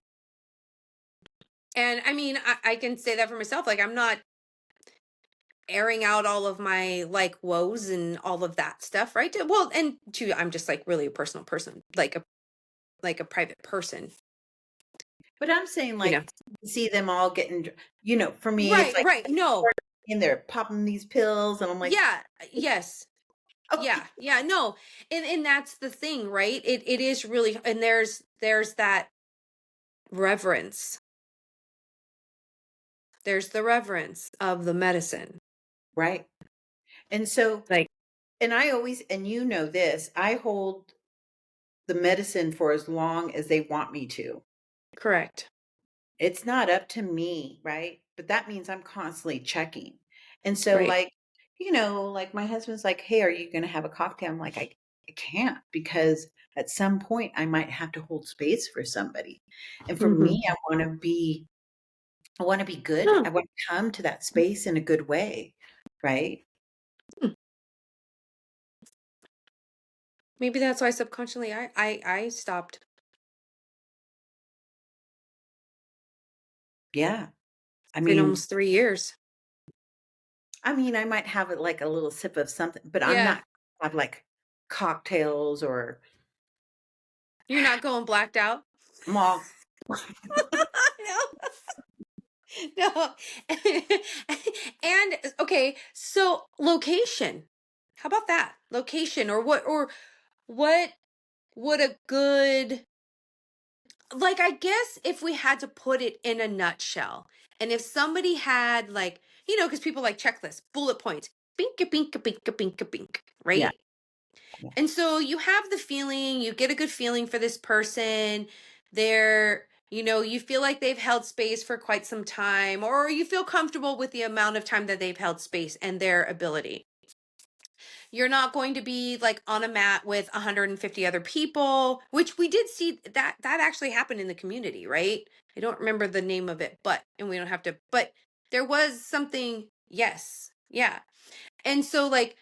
and I mean, I can say that for myself. Like I'm not airing out all of my like woes and all of that stuff, right? Well, and two, I'm just like really a personal person, like a private person, but I'm saying you know. like, see them all getting, for me, it's Right, like, right. No. and they're popping these pills, and I'm like, Yeah, yes. Yeah, okay, yeah, no. And that's the thing, right? It is really, and there's that reverence. There's the reverence of the medicine. right. And so, Like, and I always, and this, I hold the medicine for as long as they want me to. correct. It's not up to me, right? But that means I'm constantly checking. And so, Right. like, like my husband's like, hey, are you going to have a cocktail? I'm like, I can't, because at some point I might have to hold space for somebody. And for Mhm. me, I want to be good. Huh. I want to come to that space in a good way, right? Hmm. Maybe that's why subconsciously I stopped. Yeah. I It's been mean, almost 3 years. I might have it like a little sip of something, but I'm Yeah. not have like cocktails or You're not going blacked out? malt. No. No. And okay, so location. How about that? Location or what would a good, like, I guess if we had to put it in a nutshell, and if somebody had like, because people like checklists, bullet points, bink a bink a bink a bink a bink, Yeah. right? Yeah. And so you have the feeling, you get a good feeling for this person. They're, you feel like they've held space for quite some time, or you feel comfortable with the amount of time that they've held space and their ability. You're not going to be like on a mat with 150 other people, which we did see that actually happened in the community, right? I don't remember the name of it, and we don't have to, but there was something, yes. Yeah. And so like,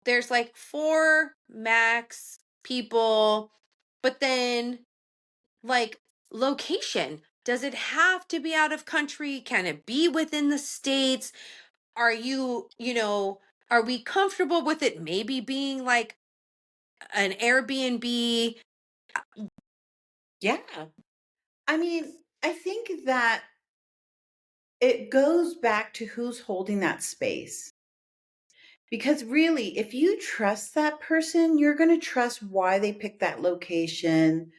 there's like four max people, but then like location. Does it have to be out of country? Can it be within the states? Are are we comfortable with it maybe being like an Airbnb? Yeah. I mean, I think that it goes back to who's holding that space. Because really, if you trust that person, you're going to trust why they picked that location,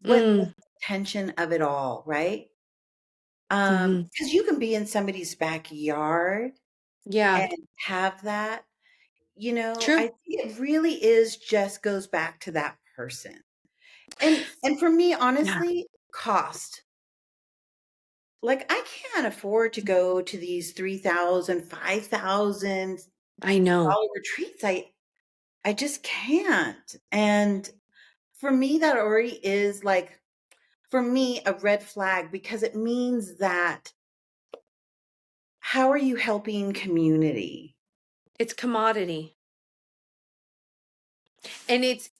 what the Mm, intention of it all, right? hmm. Because you can be in somebody's backyard Yeah, and have that, I true. think it really is just goes back to that person. And for me, Yeah, honestly, cost. Like I can't afford to go to these 3,000, 5,000 I know. dollar retreats. I just can't. And for me, that already is like, for me, a red flag because it means that how are you helping community? It's commodity. And it's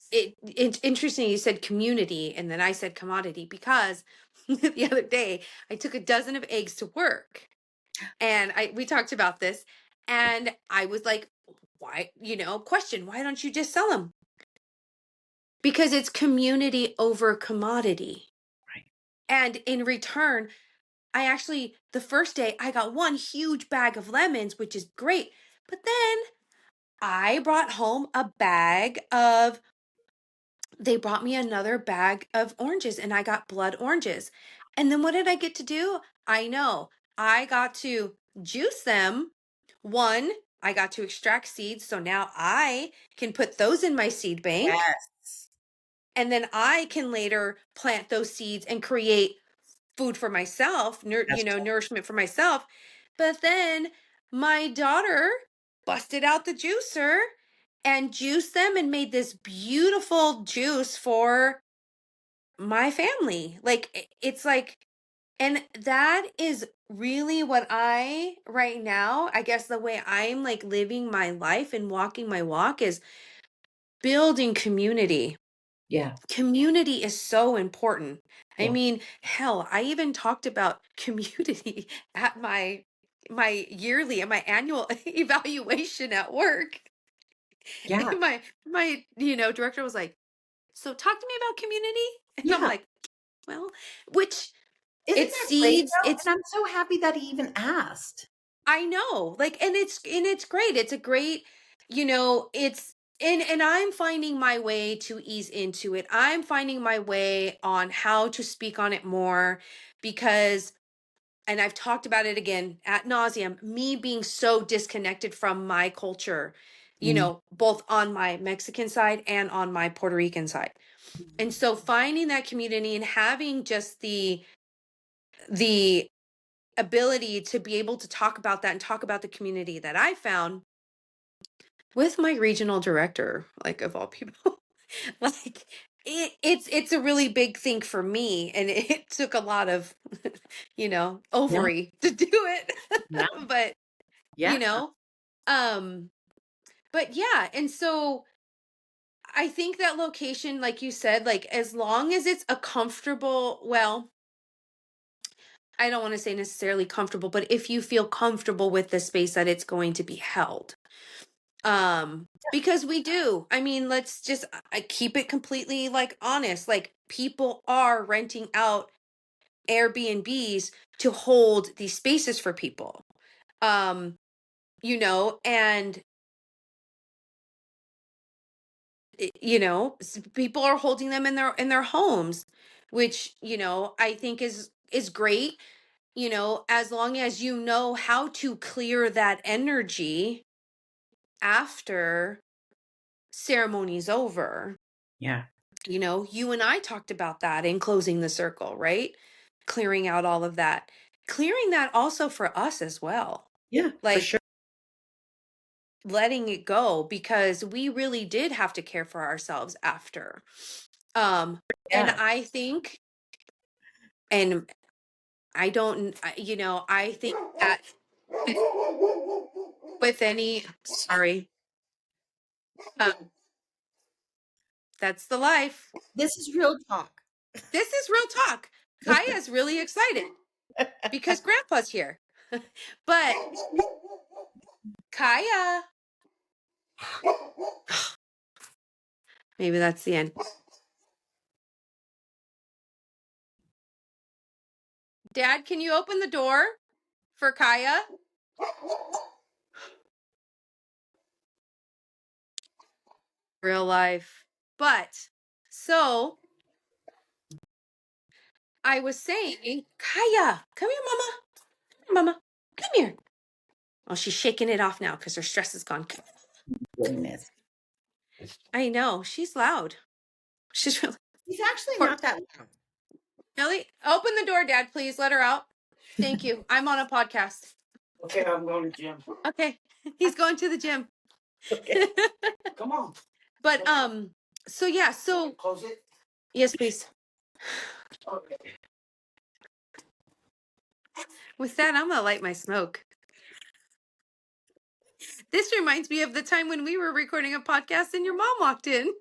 interesting you said community and then I said commodity because the other day I took a dozen of eggs to work and we talked about this and I was like, why, question, why don't you just sell them? Because it's community over commodity. Right. And in return, I actually, the first day, I got one huge bag of lemons, which is great. But then I brought home a bag of, they brought me another bag of oranges and I got blood oranges. And then what did I get to do? I know I got to juice them. One, I got to extract seeds. So now I can put those in my seed bank. Yes. And then I can later plant those seeds and create food for myself, That's nourishment for myself. But then my daughter busted out the juicer and juiced them and made this beautiful juice for my family. Like it's like, and that is really what right now, I guess the way I'm like living my life and walking my walk is building community. yeah. Community is so important. I Yeah. mean, hell, I even talked about community at my annual evaluation at work. Yeah. And my director was like, "So talk to me about community." And I'm Yeah. like, "Well, which Isn't it's that great seeds, though? it's And I'm so happy that he even asked. I know, like, and it's great. It's a great, it's and I'm finding my way to ease into it. I'm finding my way on how to speak on it more because, and I've talked about it again at nauseum, me being so disconnected from my culture, Mm. both on my Mexican side and on my Puerto Rican side. And so finding that community and having just the ability to be able to talk about that and talk about the community that I found with my regional director, like of all people. Like it's a really big thing for me and it took a lot of Yeah. ovary to do it. Yeah. But you Yeah. know um but yeah, and so I think that location, like you said, like as long as it's a comfortable, well, I don't want to say necessarily comfortable, but if you feel comfortable with the space that it's going to be held. Because we do. I mean, let's just I keep it completely like honest. Like people are renting out Airbnbs to hold these spaces for people. Um, and people are holding them in their homes, which, I think is great, as long as you know how to clear that energy after ceremony's over. Yeah. You and I talked about that in closing the circle, right? Clearing out all of that. Clearing that also for us as well. Yeah. For Like sure. letting it go because we really did have to care for ourselves after. And Yeah. I think, and I don't, I think that with any, sorry, um, that's the life. This is real talk. This is real talk. Kaya's really excited because grandpa's here. But Kaya, maybe that's the end. Dad, can you open the door for Kaya? real life. But so I was saying, Kaya, come here, mama. Mama, come here. Oh, she's shaking it off now because her stress is gone. Goodness. I know. She's loud. She's really He's actually poor. not that loud. Ellie, open the door, Dad, please. Let her out. Thank you. I'm on a podcast. Okay, I'm going to the gym. Okay. He's going to the gym. Okay. Come on. But so yeah, so Close it. yes, please. Okay. With that, I'm gonna light my smoke. This reminds me of the time when we were recording a podcast and your mom walked in.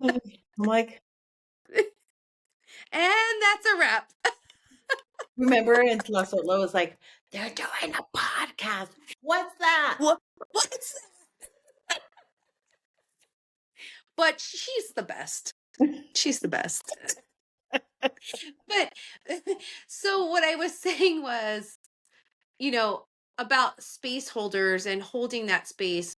I'm like, And that's a wrap. remember? And Solo was like, they're doing a podcast. What's that? What's that? But she's the best. She's the best. But so what I was saying was, you know, about space holders and holding that space.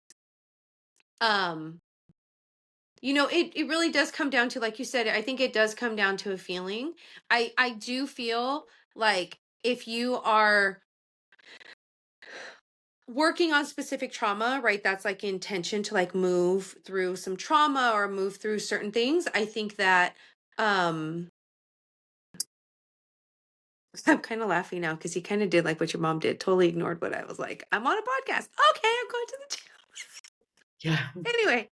You know, it really does come down to, like you said, I think it does come down to a feeling. I do feel like if you are working on specific trauma, right, that's like intention to like move through some trauma or move through certain things. I think that I'm kind of laughing now because he kind of did like what your mom did, totally ignored what I was like. I'm on a podcast. Okay, I'm going to the gym. Yeah. Anyway,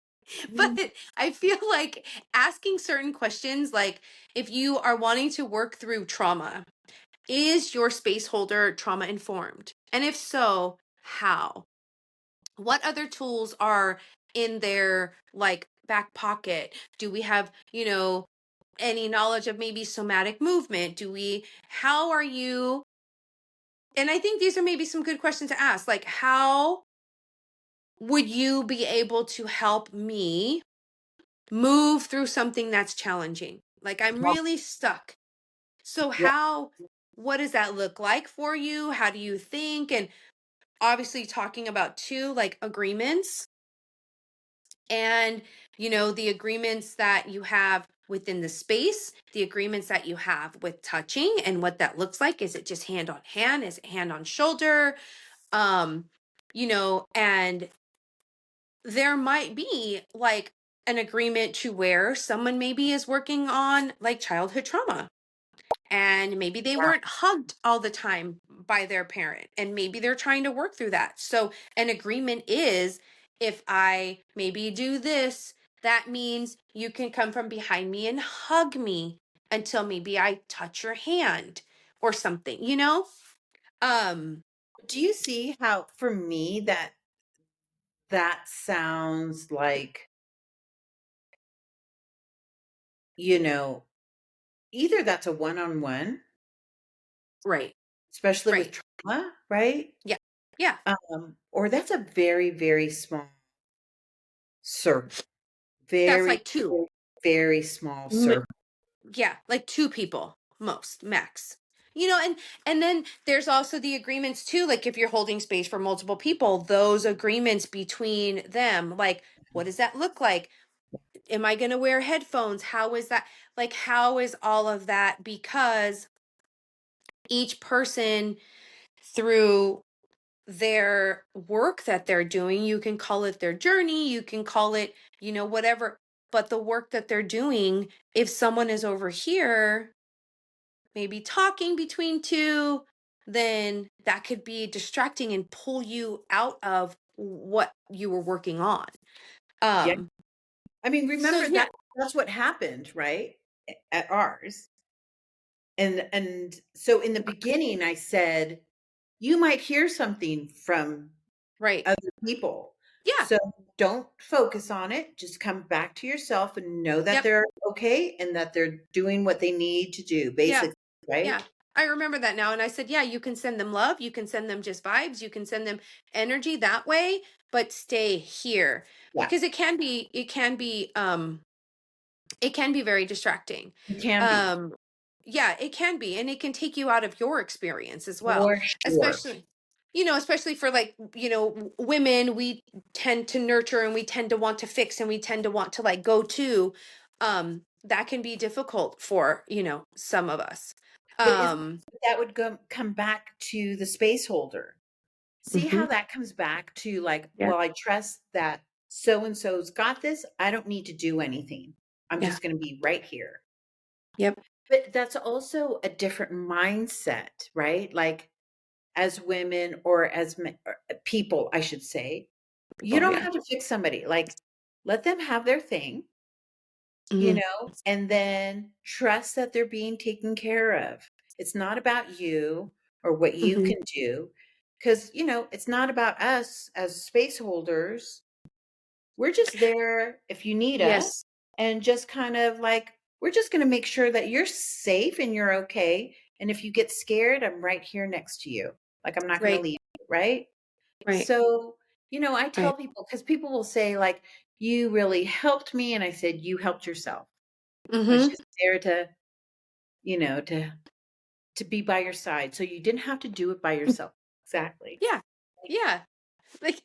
but I feel like asking certain questions, like if you are wanting to work through trauma, is your space holder trauma informed? And if so, how? What other tools are in their like back pocket? Do we have, you know, any knowledge of maybe somatic movement? How are you? And I think these are maybe some good questions to ask. Like, how would you be able to help me move through something that's challenging? Like, I'm really stuck. So Yeah. what does that look like for you? How do you think? And obviously talking about too, like agreements and, you know, the agreements that you have within the space, the agreements that you have with touching and what that looks like. Is it just hand on hand? Is it hand on shoulder? You know, and there might be like an agreement to where someone maybe is working on like childhood trauma and maybe they weren't hugged all the time by their parent and maybe they're trying to work through that. So an agreement is, if I maybe do this, that means you can come from behind me and hug me until maybe I touch your hand or something, you know? Do you see how, for me, that sounds like, you know, either that's a one-on-one, Right. especially with Right. trauma, right? Yeah. Yeah. Or that's a very, very small circle. That's Very, like two. very small M- circle. Yeah, like two people most max. You know, and then there's also the agreements too, like if you're holding space for multiple people, those agreements between them, like what does that look like? Am I going to wear headphones? How is that? Like how is all of that? Because each person, through their work that they're doing, you can call it their journey, you can call it, you know, whatever, but the work that they're doing, if someone is over here maybe talking between two, then that could be distracting and pull you out of what you were working on. Yeah. Um, I mean, so remember yeah, that's what happened, right? At ours. And so in the beginning I said, you might hear something from right. other people. Yeah. So don't focus on it. Just come back to yourself and know that Yep. they're okay and that they're doing what they need to do, Yeah. basically, right? Yeah. I remember that now. And I said, yeah, you can send them love. You can send them just vibes. You can send them energy that way, but stay here Yeah, because it can be very distracting. it can be, Um, yeah, it can be. And it can take you out of your experience as well, for sure. especially. especially for like, women, we tend to nurture and we tend to want to fix and we tend to want to like go to, that can be difficult for, some of us. But that would come back to the space holder. See Mhm. how that comes back to like, Yeah. well, I trust that so and so's got this. I don't need to do anything. I'm Yeah. just going to be right here. Yep. But that's also a different mindset, right? Like as women or as people, I should say, you People, don't yeah. have to fix somebody. Like let them have their thing, Mhm. and then trust that they're being taken care of. It's not about you or what you Mhm. can do, because, it's not about us as space holders. We're just there if you need us, Yes. and just kind of like, we're just going to make sure that you're safe and you're okay. And if you get scared, I'm right here next to you. Like, I'm not going to Right. leave you, right? Right. So, I Right. tell people, because people will say, like, you really helped me. And I said, you helped yourself. I was Mhm. just there to, to be by your side. So you didn't have to do it by yourself. Exactly. Yeah. Yeah. Like,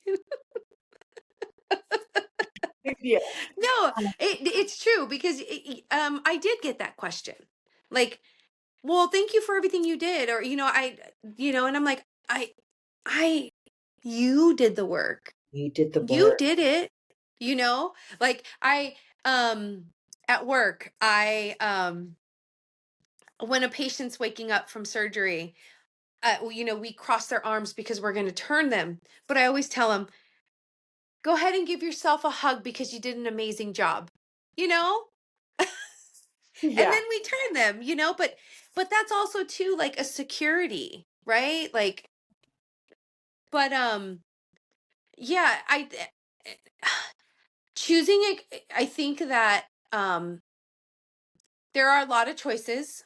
Yeah. no, it's true because I did get that question. Like, well, thank you for everything you did, or and I'm like, I you did the work. You did the You work. did it. You know? Like um at work, when a patient's waking up from surgery, we cross their arms because we're going to turn them. But I always tell them, go ahead and give yourself a hug because you did an amazing job. You know? And Yeah. then we turn them, but that's also too like a security, right? Like, but yeah, choosing it, I think that there are a lot of choices.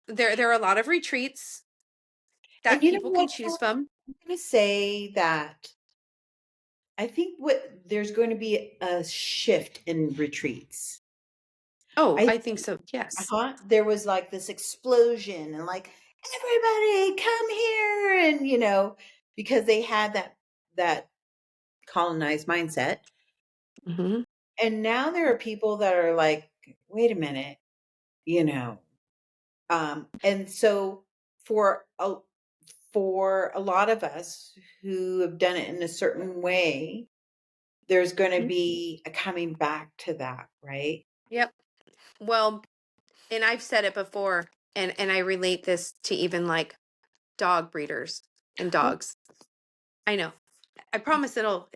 There are a lot of retreats And that you know people can what? choose from. I'm going to say that I think there's going to be a shift in retreats. Oh, I I think so. Yes. thought there was like this explosion and like, everybody come here, and because they had that colonized mindset. Hmm. And now there are people that are like, wait a minute, you know. And so for a lot of us who have done it in a certain way, there's going to be a coming back to that, right? Yep. Well, and I've said it before, and I relate this to even like dog breeders and Oh, dogs. I know. I promise it'll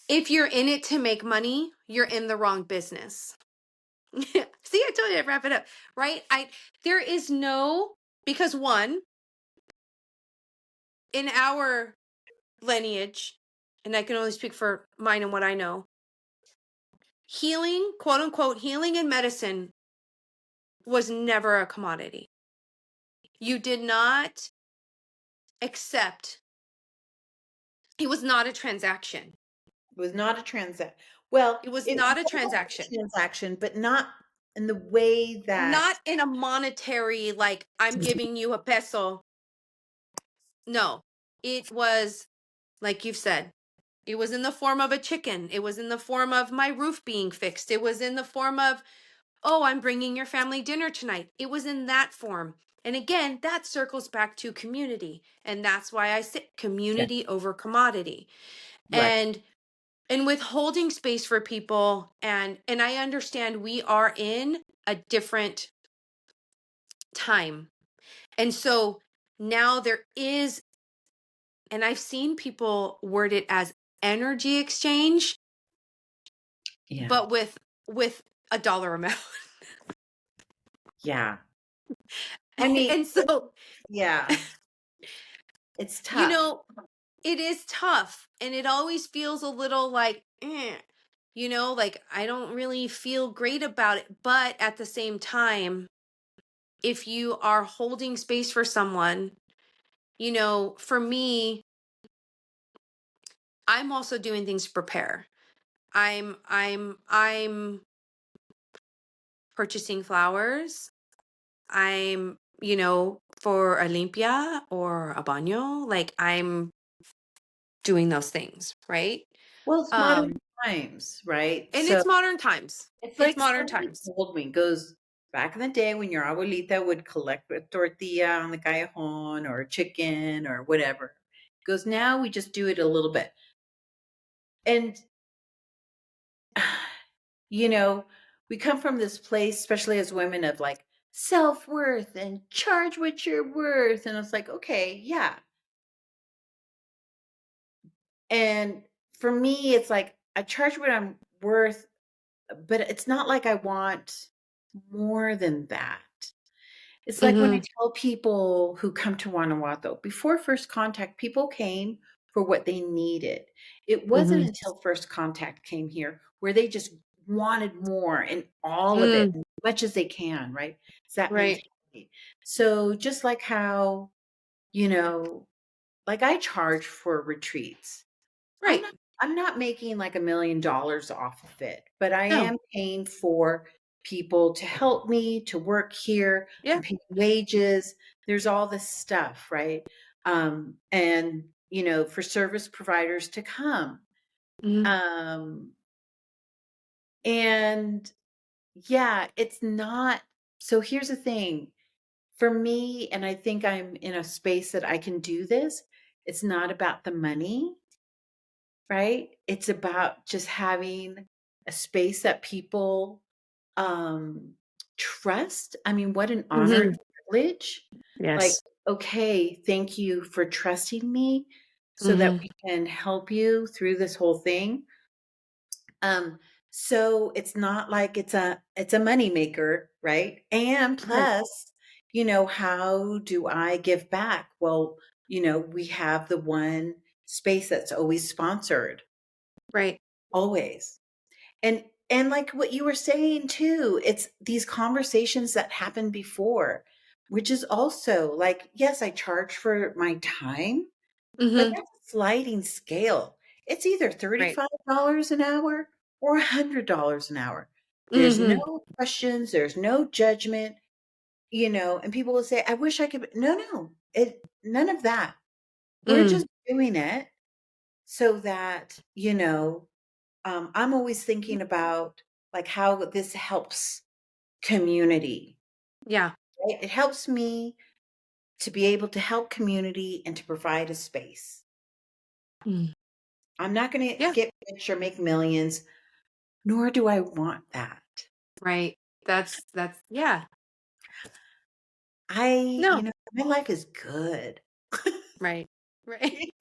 if you're in it to make money, you're in the wrong business. See, I told you to wrap it up, right? There is no, because one, in our lineage, and I can only speak for mine and what I know, healing, quote unquote, healing and medicine was never a commodity. You did not accept, it was not a transaction. it was not a transaction. Well, It was it not a was transaction. a transaction, but not in the way Not that. in a monetary, like, I'm giving you a peso. No, it was, like you've said, it was in the form of a chicken. It was in the form of my roof being fixed. It was in the form of, oh, I'm bringing your family dinner tonight. It was in that form. And again, that circles back to community. And that's why I say Yeah, community over commodity. right. And with holding space for people, and I understand we are in a different time. And so now there is, and I've seen people word it as energy exchange, Yeah. but with a dollar amount. Yeah. I mean, And so, yeah, it's you tough. know, it is tough and it always feels a little like, like I don't really feel great about it. But at the same time, if you are holding space for someone, for me, I'm also doing things to prepare. I'm purchasing flowers. I'm, for a limpia or a baño, like doing those things, right? Well, it's modern Um, times, right? and So it's modern times. it's It's like modern somebody times. told me, goes back in the day when your abuelita would collect a tortilla on the callejon or a chicken or whatever. Goes, now we just do it a little bit. And, you know, we come from this place, especially as women, of like self worth and charge what you're worth. And it's like, okay, yeah. And for me, it's like I charge what I'm worth, but it's not like I want more than that. It's like when I Mm-hmm. tell people who come to Guanajuato, before first contact, people came for what they needed. It wasn't Mm-hmm. until first contact came here where they just wanted more and all of it, Mm, as much as they can, right? It's that right. mentality. So just like how, you know, like I charge for retreats. I'm Right. not I'm not making like $1 million off of it, but I No. am paying for people to help me to work here. Yeah. I'm paying wages. There's all this stuff, right? And for service providers to come. Mm-hmm. Um, and yeah, it's not. So here's the thing for me, and I think I'm in a space that I can do this. It's not about the money. Right? It's about just having a space that people um trust. I mean, what an honor Mm-hmm. and privilege. Like, Yes. okay, thank you for trusting me so that Mm-hmm. we can help you through this whole thing. Um, so it's not like it's a money maker, right? And Right. plus, how do I give back? Well, we have the one space that's always sponsored, Right. always. And like what you were saying too, it's these conversations that happened before, which is also like, yes, I charge for my time, but Mm-hmm. that's a sliding scale. It's either Right. $35 an hour or $100 an hour. There's Mm-hmm. no questions, there's no judgment, and people will say, I wish I could. No, none of that. We're Mm. just doing it so that, I'm always thinking about like how this helps community, Yeah. right? It helps me to be able to help community and to provide a space. Mm. I'm not going to Yeah. get rich or make millions, nor do I want that. Right. That's yeah. I, No. my life is good. Right. Right.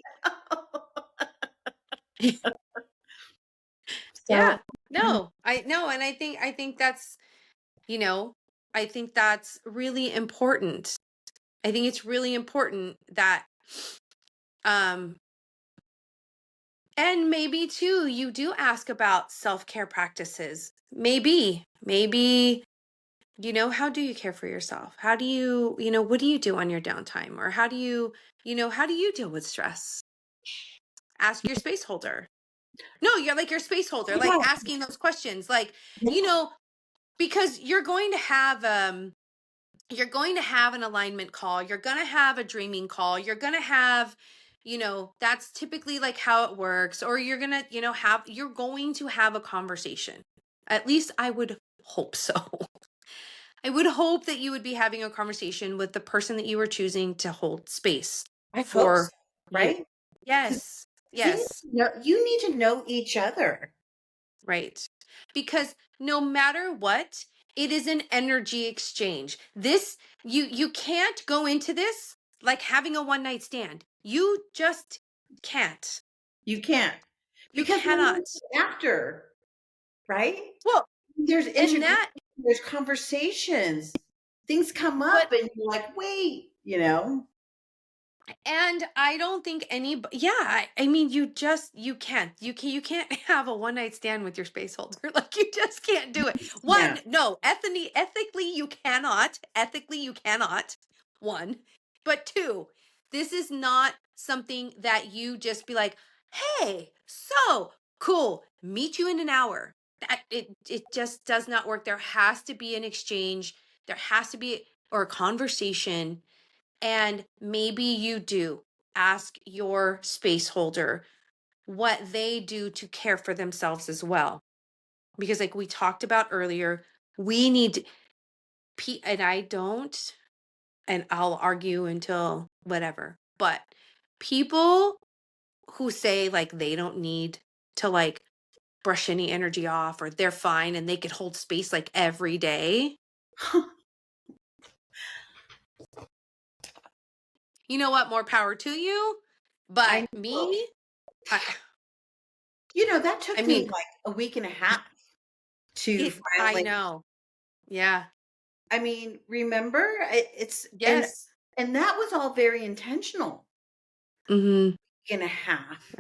Yeah. So, No. I no, and I think that's, you know, I think that's really important. I think it's really important that um and maybe too you do ask about self-care practices. Maybe how do you care for yourself? How do you, what do you do on your downtime? Or how do you deal with stress? Ask your space holder. No, you're like your space holder, like yeah, asking those questions, like, you yeah, know, because you're going to have an alignment call, you're going to have a dreaming call, you're going to have, that's typically like how it works, or you're going to, you're going to have a conversation. At least I would hope so. I would hope that you would be having a conversation with the person that you are choosing to hold space I hope for so, you. right? Because Yes. Yes. you need to know each other. Right. Because no matter what, it is an energy exchange. This you can't go into this like having a one night stand. You just can't. You can't. You Because what cannot. happens after, right? Well, There's and integration, that there's conversations. Things come but up and you're like, wait, and I don't think yeah, I mean you can't have a one night stand with your space holder. Like you just can't do it. yeah. One, no, ethically you cannot. Ethically you cannot. One. But two, this is not something that you just be like, "Hey, so cool. Meet you in an hour." That it just does not work. There has to be an exchange. There has to be or a conversation, and maybe you do ask your space holder, what they do to care for themselves as well. Because like we talked about earlier, we need and I don't, and I'll argue until whatever, but people who say like they don't need to like brush any energy off or they're fine and they could hold space like every day. You know what? More power to you. But I know. me, I, That I took me mean, like a week and a half to I finally. know. Yeah. I mean, remember, it's Yes. and that was all very intentional. Mm-hmm. Week and a half,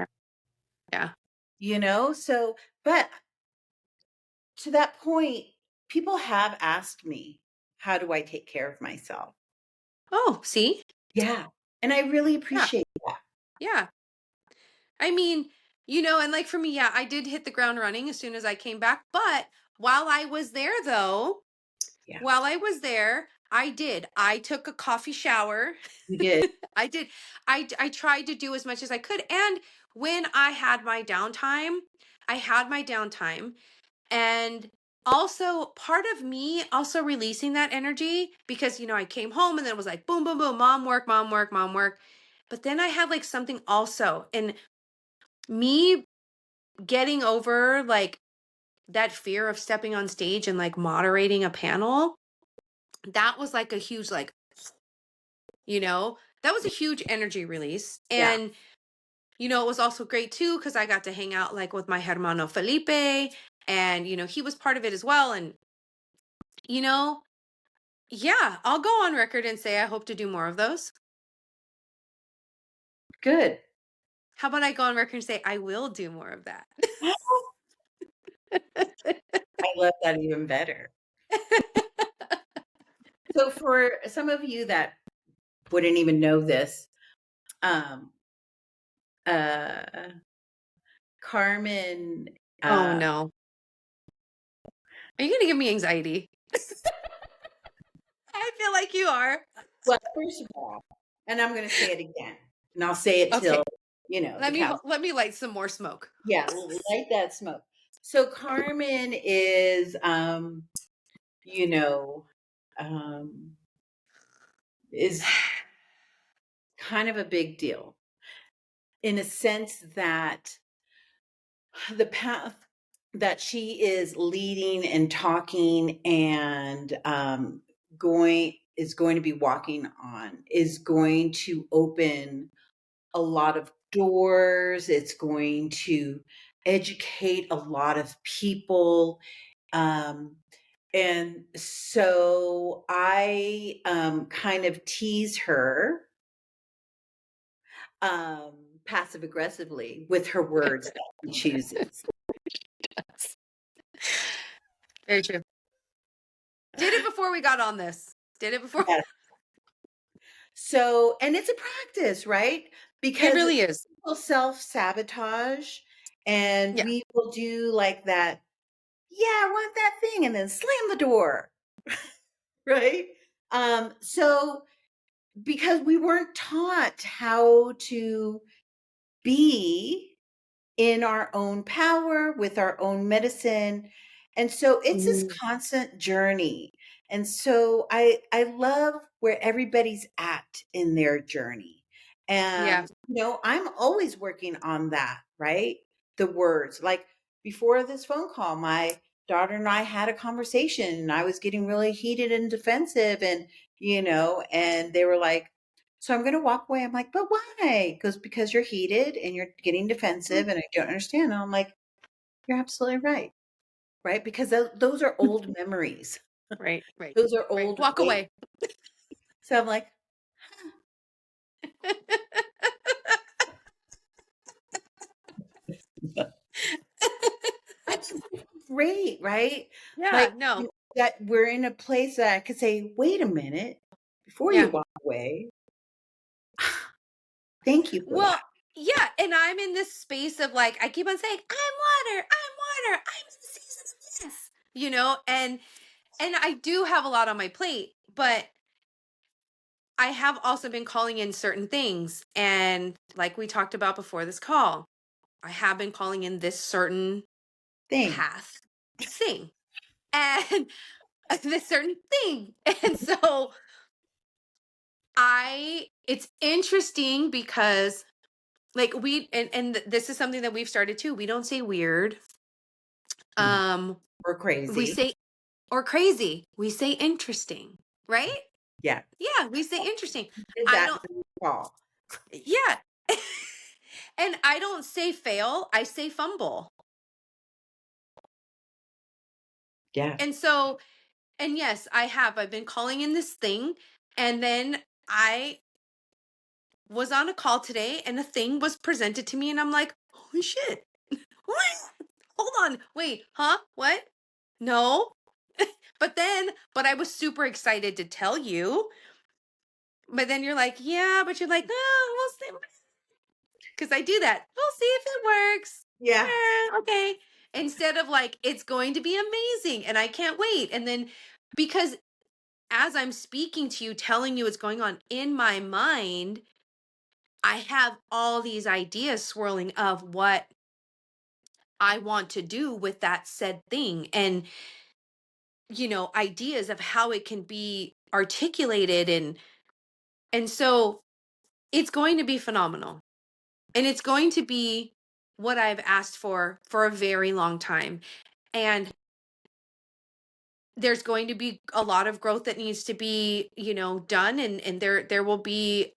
Yeah. So, but to that point, people have asked me, how do I take care of myself? Oh, see? Yeah. And I really Yeah. appreciate that. Yeah. I mean, and like for me, yeah, I did hit the ground running as soon as I came back. But while I was there, though, Yeah, while I was there, I did. I took a coffee shower. you did. I did. I tried to do as much as I could. And when I had my downtime, I had my downtime. And also part of me also releasing that energy because, I came home and then it was like, boom, boom, boom, mom work, mom work, mom work. But then I had like something also. And me getting over like that fear of stepping on stage and like moderating a panel, that was like a huge like, that was a huge energy release. Yeah, And it was also great too because I got to hang out like with my hermano Felipe, and he was part of it as well. And you know yeah, I'll go on record and say I hope to do more of those. good. How about I go on record and say I will do more of that? I love that even better. So for some of you that wouldn't even know this, um, uh, Carmen, Oh uh, no. Are you going to give me anxiety? I feel like you are. well, first of all, and I'm going to say it again, and I'll say it Okay. till, the cows. Let me light some more smoke. Yeah, light that smoke. So Carmen is, you know, um, is kind of a big deal in a sense that the path that she is leading and talking and going to be walking on is going to open a lot of doors. It's going to educate a lot of people. Um, and so I kind of tease her um, passive aggressively with her words that she chooses. Very true. Did it before we got on this. Did it before. Yeah. So, and it's a practice, right? It Because really is. we'll self sabotage and Yeah. we will do like that. Yeah, I want that thing, and then slam the door, right? So because we weren't taught how to be in our own power with our own medicine, and so it's this Mhm. constant journey. And so I love where everybody's at in their journey. Yeah. And I'm always working on that, right? The words, like before this phone call, my daughter and I had a conversation and I was getting really heated and defensive, and and they were like, so I'm going to walk away. I'm like, but why? Because you're heated and you're getting defensive and I don't understand. And I'm like, you're absolutely right. Right. Because those are old memories. Right. Right. Those are Right. old Walk ways. away. So I'm like, that's great. Right. Yeah. Like No. that we're in a place that I could say, wait a minute, before you Yeah. walk away, thank you for that. Well, yeah. And I'm in this space of like, I keep on saying, I'm water. I'm water. I'm in the season of this, and I do have a lot on my plate, but I have also been calling in certain things. And like we talked about before this call, I have been calling in this certain Thing. path thing and this certain thing. And so it's interesting because like and this is something that we've started too. We don't say weird. Or We crazy. say or crazy. We say interesting, right? Yeah. Yeah, we say interesting. Did I that don't, fall. yeah. And I don't say fail, I say fumble. Yeah. And so, and yes, I've been calling in this thing. And then I was on a call today and a thing was presented to me and I'm like, holy shit. What? Hold on. Wait, huh? What? No. But I was super excited to tell you. But then you're like, yeah, but you're like, oh, we'll see. Because I do that. We'll see if it works. Yeah. Okay. Instead of like, it's going to be amazing and I can't wait. And then because as I'm speaking to you, telling you what's going on in my mind, I have all these ideas swirling of what I want to do with that said thing. And, ideas of how it can be articulated. And so it's going to be phenomenal. And it's going to be what I've asked for a very long time. And there's going to be a lot of growth that needs to be, done. And there will be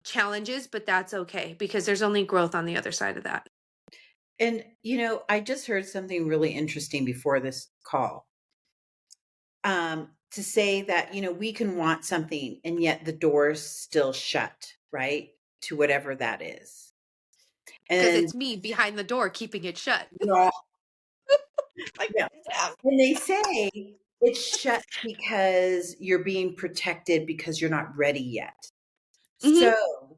challenges, but that's okay because there's only growth on the other side of that. And, I just heard something really interesting before this call. To say that, we can want something and yet the door's still shut, right? To whatever that is. Because And it's me behind the door keeping it shut. yeah, Like, yeah. yeah. And they say it's shut because you're being protected because you're not ready yet. Mhm. So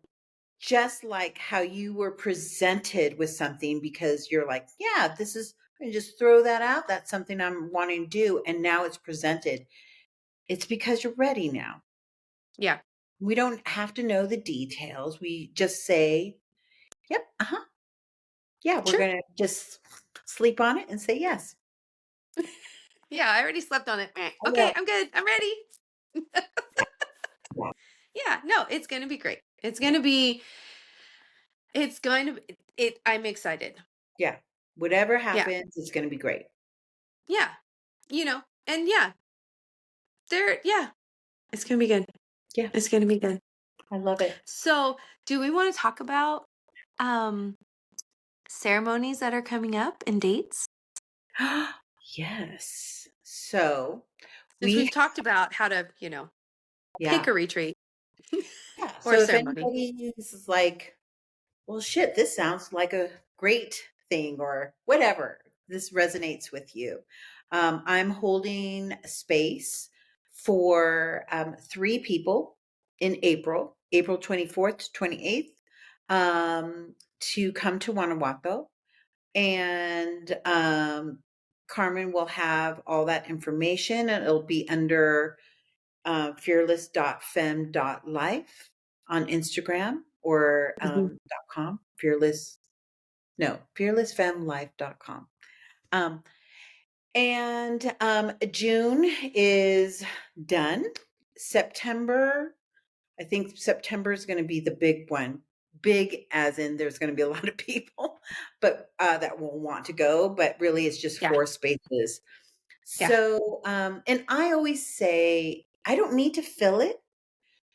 just like how you were presented with something because you're like, yeah, this is, and just throw that out. That's something I'm wanting to do. And now it's presented. It's because you're ready now. Yeah. We don't have to know the details. We just say, yep, yeah, we're Sure. going to just sleep on it and say yes. Yeah, I already slept on it. Yeah. Okay, I'm good. I'm ready. Yeah. Yeah, no, it's going to be great. I'm excited. Yeah. Whatever Yeah. happens, it's going to be great. Yeah. And yeah, yeah, it's going to be good. Yeah. It's going to be good. I love it. So, do we want to talk about ceremonies that are coming up and dates? Yes. So Since we, we've talked about how to, pick yeah. a retreat Yeah. or a So if ceremony. anybody is like, well, shit, this sounds like a great thing or whatever, this resonates with you. I'm holding a space for 3 people in April 24th to 28th, to come to Guanajuato. And Carmen will have all that information and it'll be under fearless.fem.life on Instagram or Mhm. .com, fearlessfemlife.com. Um, and June is done. September, I think September is going to be the big one. Big as in there's going to be a lot of people, but that will want to go. But really, it's just Yeah. 4 spaces. Yeah. So, and I always say I don't need to fill it.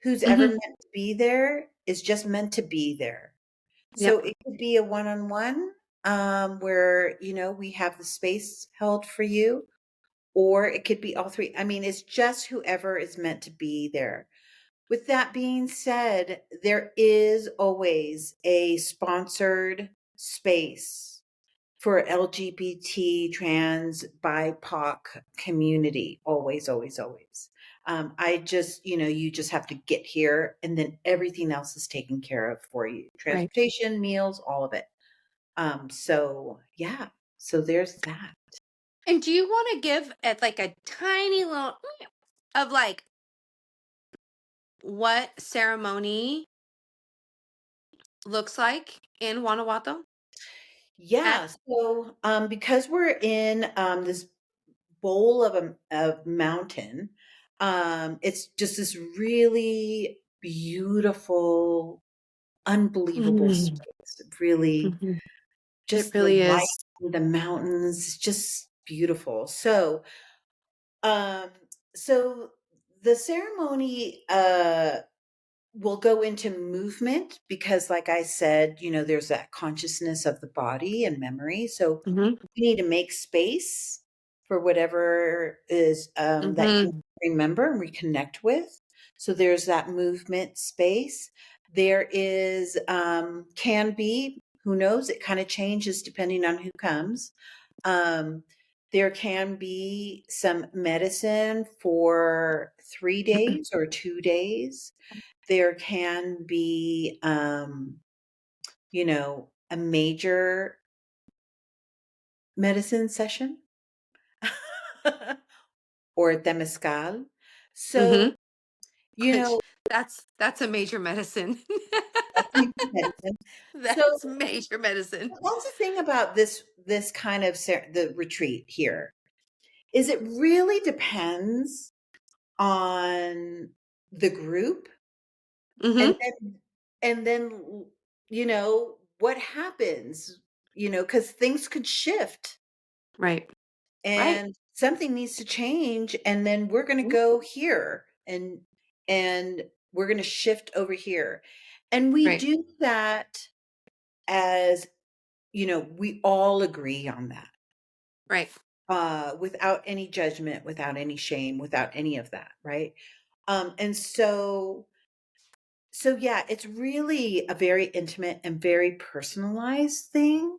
Who's ever Hmm. meant to be there is just meant to be there. So Yep. it could be a one-on-one, where, we have the space held for you, or it could be all three. I mean, it's just whoever is meant to be there. With that being said, there is always a sponsored space for LGBT, trans, BIPOC community. Always, always, always. I just, you just have to get here and then everything else is taken care of for you. Right. Transportation, meals, all of it. So yeah, so there's that. And do you want to give it like a tiny little of like what ceremony looks like in Guanajuato? Yeah. So, because we're in this bowl of a mountain, it's just this really beautiful, unbelievable Mm, space. Really, mhm. It just the really light, is. the mountains, just beautiful. Um, so the ceremony will go into movement because, like I said, there's that consciousness of the body and memory. So Mhm, we need to make space for whatever is that you mhm, remember and reconnect with. So there's that movement space. There is, can be, who knows, it kind of changes depending on who comes. Um, there can be some medicine for 3 days or 2 days. There can be, a major medicine session or a temescal. mhm. So, you Which know, that's a major medicine. that's major medicine. So That's major medicine. that's the thing about this kind of the retreat here is it really depends on the group and Mhm. then what happens, because things could shift Right. Right. and something needs to change, and then we're going to Mm, go here and we're going to shift over here, and we right. do that as we all agree on that, Right. without any judgment, without any shame, without any of that, right? And so yeah, it's really a very intimate and very personalized thing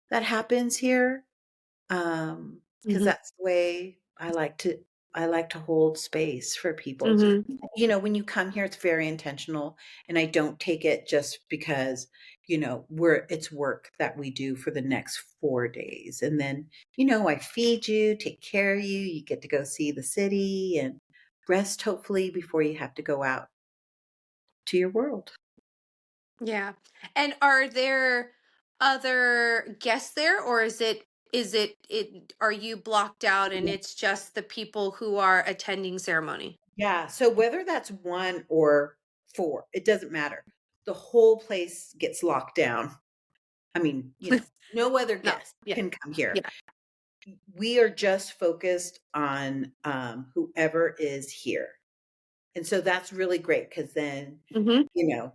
that happens here. Because Mhm. that's the way I like to hold space for people. Mhm. When you come here, it's very intentional, and I don't take it just because, it's work that we do for the next 4 days. And then, I feed you, take care of you, you get to go see the city and rest, hopefully, before you have to go out to your world. Yeah. And are there other guests there, or is it are you blocked out and it's just the people who are attending ceremony? Yeah, so whether that's 1 or 4, it doesn't matter. The whole place gets locked down. I mean, no other No. guests Yeah. can come here. Yeah. We are just focused on, whoever is here. And so that's really great because then, Mhm.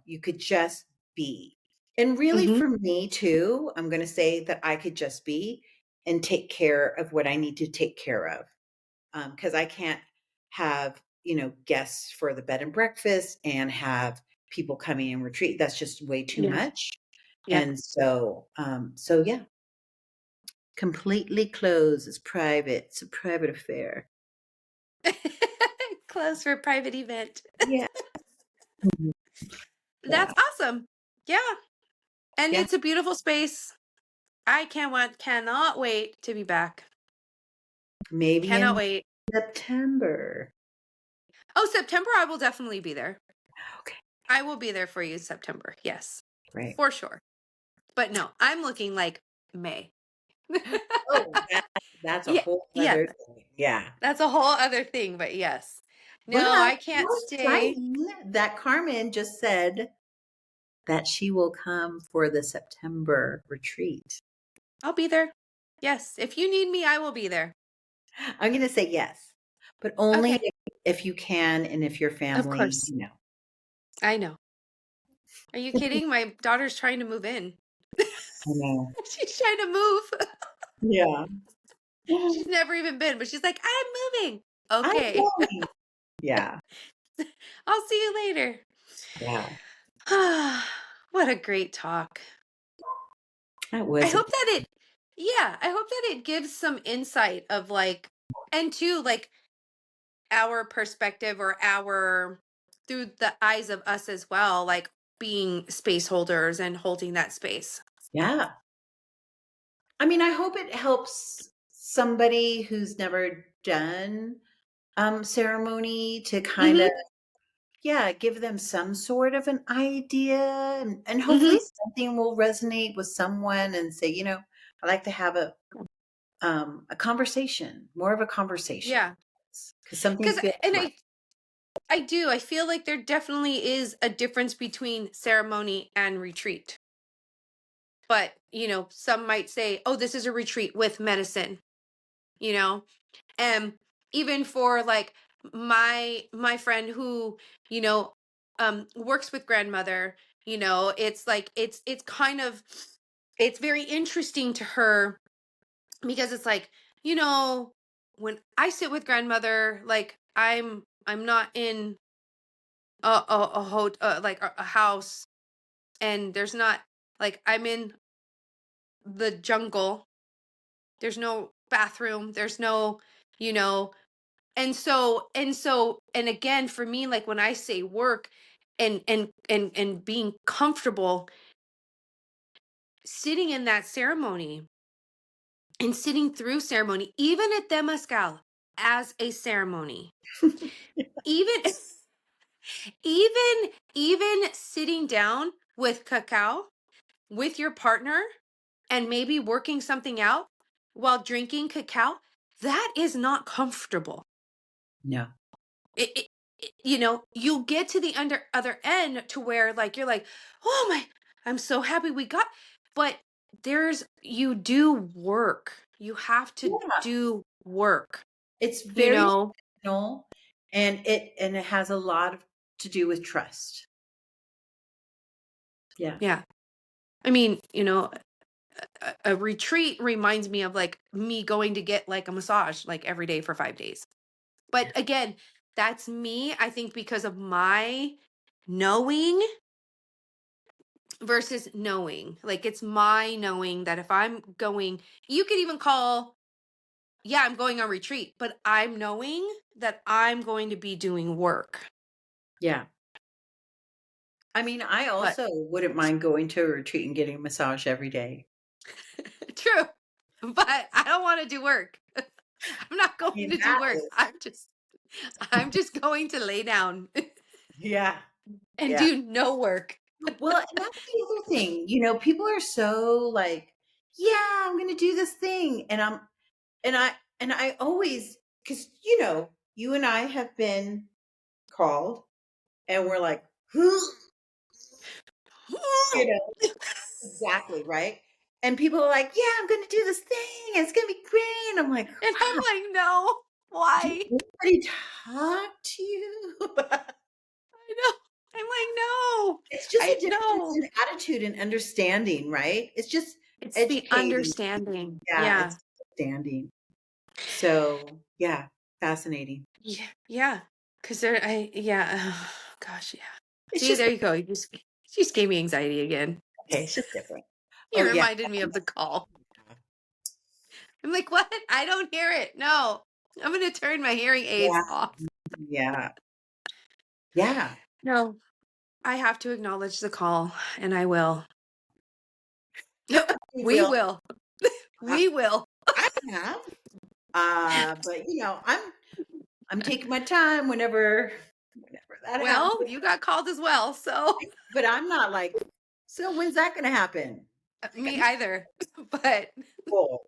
you could just be. And really Mhm. for me too, I'm gonna say that I could just be and take care of what I need to take care of. Because I can't have, guests for the bed and breakfast and have people coming and retreat. That's just way too Yeah. much. Yeah. And so yeah, completely closed. It's private. It's a private affair. Close for a private event. Yeah. Mhm. That's Yeah. awesome. Yeah. And Yeah. it's a beautiful space. I cannot wait to be back. Maybe Cannot in wait. September. Oh, September, I will definitely be there. Okay. I will be there for you in September. Yes, Great. for sure. But no, I'm looking like May. Oh, that's a Yeah, whole yeah, other thing. Yeah. that's a whole other thing, but yes. Well, No, I can't how stay. exciting that Carmen just said that she will come for the September retreat. I'll be there. Yes, if you need me, I will be there. I'm gonna say yes, but only Okay, if you can and if your of family, course. I know. Are you kidding? My daughter's trying to move in. I know. She's trying to move. Yeah. She's never even been, but she's like, I'm moving. I'm Okay. going. Yeah, I'll see you later. yeah. What a great talk. That I was a hope that it, yeah, I hope that it gives some insight of like, and too, like our perspective or our, through the eyes of us as well, like being space holders and holding that space. yeah. I mean, I hope it helps somebody who's never done ceremony to kind of Mm-hmm. give them some sort of an idea, and hopefully Mm-hmm. something will resonate with someone and say, I like to have a conversation, more of a conversation, Yeah. because something Because, feels and right. I do. I feel like there definitely is a difference between ceremony and retreat. But, some might say, oh, this is a retreat with medicine, you know? And even for like my friend who, you know, works with grandmother, it's like it's kind of it's very interesting to her because it's like, you know, when I sit with grandmother, like I'm not in like a house, and there's not like I'm in the jungle. There's no bathroom. There's no, you know, and again for me, like when I say work and being comfortable sitting in that ceremony and sitting through ceremony, even at Temazcal as a ceremony, even even sitting down with cacao with your partner and maybe working something out while drinking cacao, that is not comfortable. No. You'll get to the other end to where like you're like, oh my, I'm so happy we got, but you do work. You have to Yeah. do work, It's you very know? personal, and it has a lot to do with trust. Yeah. Yeah. I mean, a retreat reminds me of like me going to get like a massage like every day for 5 days. But again, that's me, I think, because of my knowing versus knowing. Like it's my knowing that if I'm going, you could even call, yeah, I'm going on retreat, but I'm knowing that I'm going to be doing work. Yeah. I mean, I But also wouldn't mind going to a retreat and getting a massage every day. true. But I don't want to do work. I'm not I going mean, to do that work. is, I'm just going to lay down yeah, and yeah. do no work. Well, and that's the other thing, people are so like, yeah, I'm going to do this thing. And I always, because, you and I have been called and we're like, you know, exactly, right? And people are like, yeah, I'm going to do this thing. It's going to be great. And I'm like, And I'm wow, like, no, did why? anybody talk to you? I know. I'm like, no, It's just a I difference no. in attitude and understanding, right? It's just It's the educating. understanding. Yeah, Yeah. it's understanding. So, yeah, fascinating. Yeah. Yeah. Cause yeah. Gosh. Yeah. It's See, just there you go. You just gave me anxiety again. okay. It's just different. You Oh, yeah. reminded me of the call. I'm like, what? I don't hear it. No, I'm going to turn my hearing aids Yeah. off. Yeah. Yeah. No, I have to acknowledge the call, and I will. We We will. will. Uh, We will. I have. But I'm taking my time whenever that happens. Well, you got called as well, so But I'm not like, so when's that gonna happen? Like, me I'm either. But full.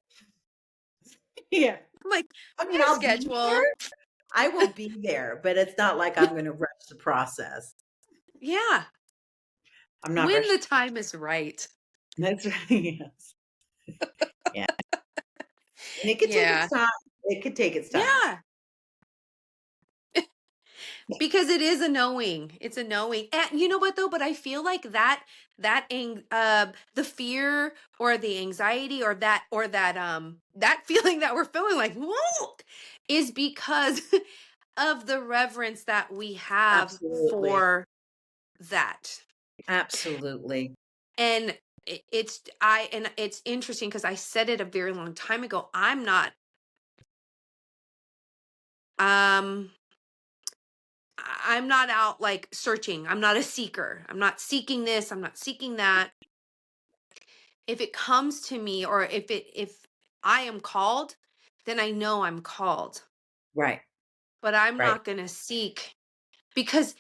Yeah. I'm like, I we mean, have I'll be there. schedule. I will be there, but it's not like I'm gonna rush the process. Yeah, I'm not when rushing. the time is right. That's right. Yes. Yeah. And it could take its Yeah. time. It could take its time. Yeah. Because it is a knowing. It's a knowing. And you know what though? But I feel like the fear or the anxiety or that feeling that we're feeling like, whoa, is because of the reverence that we have Absolutely. for that. Absolutely. And it's interesting because I said it a very long time ago. Um I'm not out like searching. I'm not a seeker. I'm not seeking this. I'm not seeking that. If it comes to me or if I am called, then I know I'm called. Right. But I'm Right. not going to seek because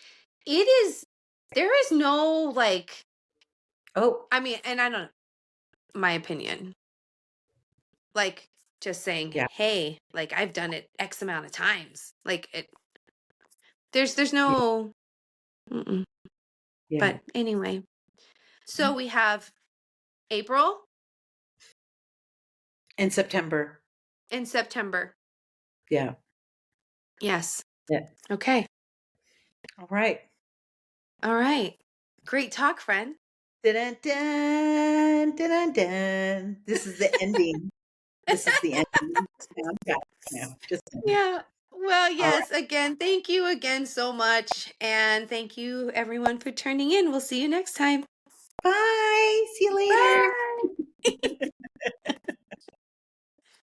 there is no like, Oh, I mean, and I don't know, my opinion, like just saying, yeah, hey, like I've done it X amount of times. Like there's yeah, no, mm-mm. yeah. But anyway, so we have April In September. and September. Yeah. Yes. Yeah. Okay. All right. All right. Great talk, friend. Dun, dun, dun, dun. This is the ending. This is the ending. No, I'm got it now. Just kidding. Yeah. Well, All right. yes. Again, thank you again so much. And thank you everyone for turning in. We'll see you next time. Bye. See you later. Bye.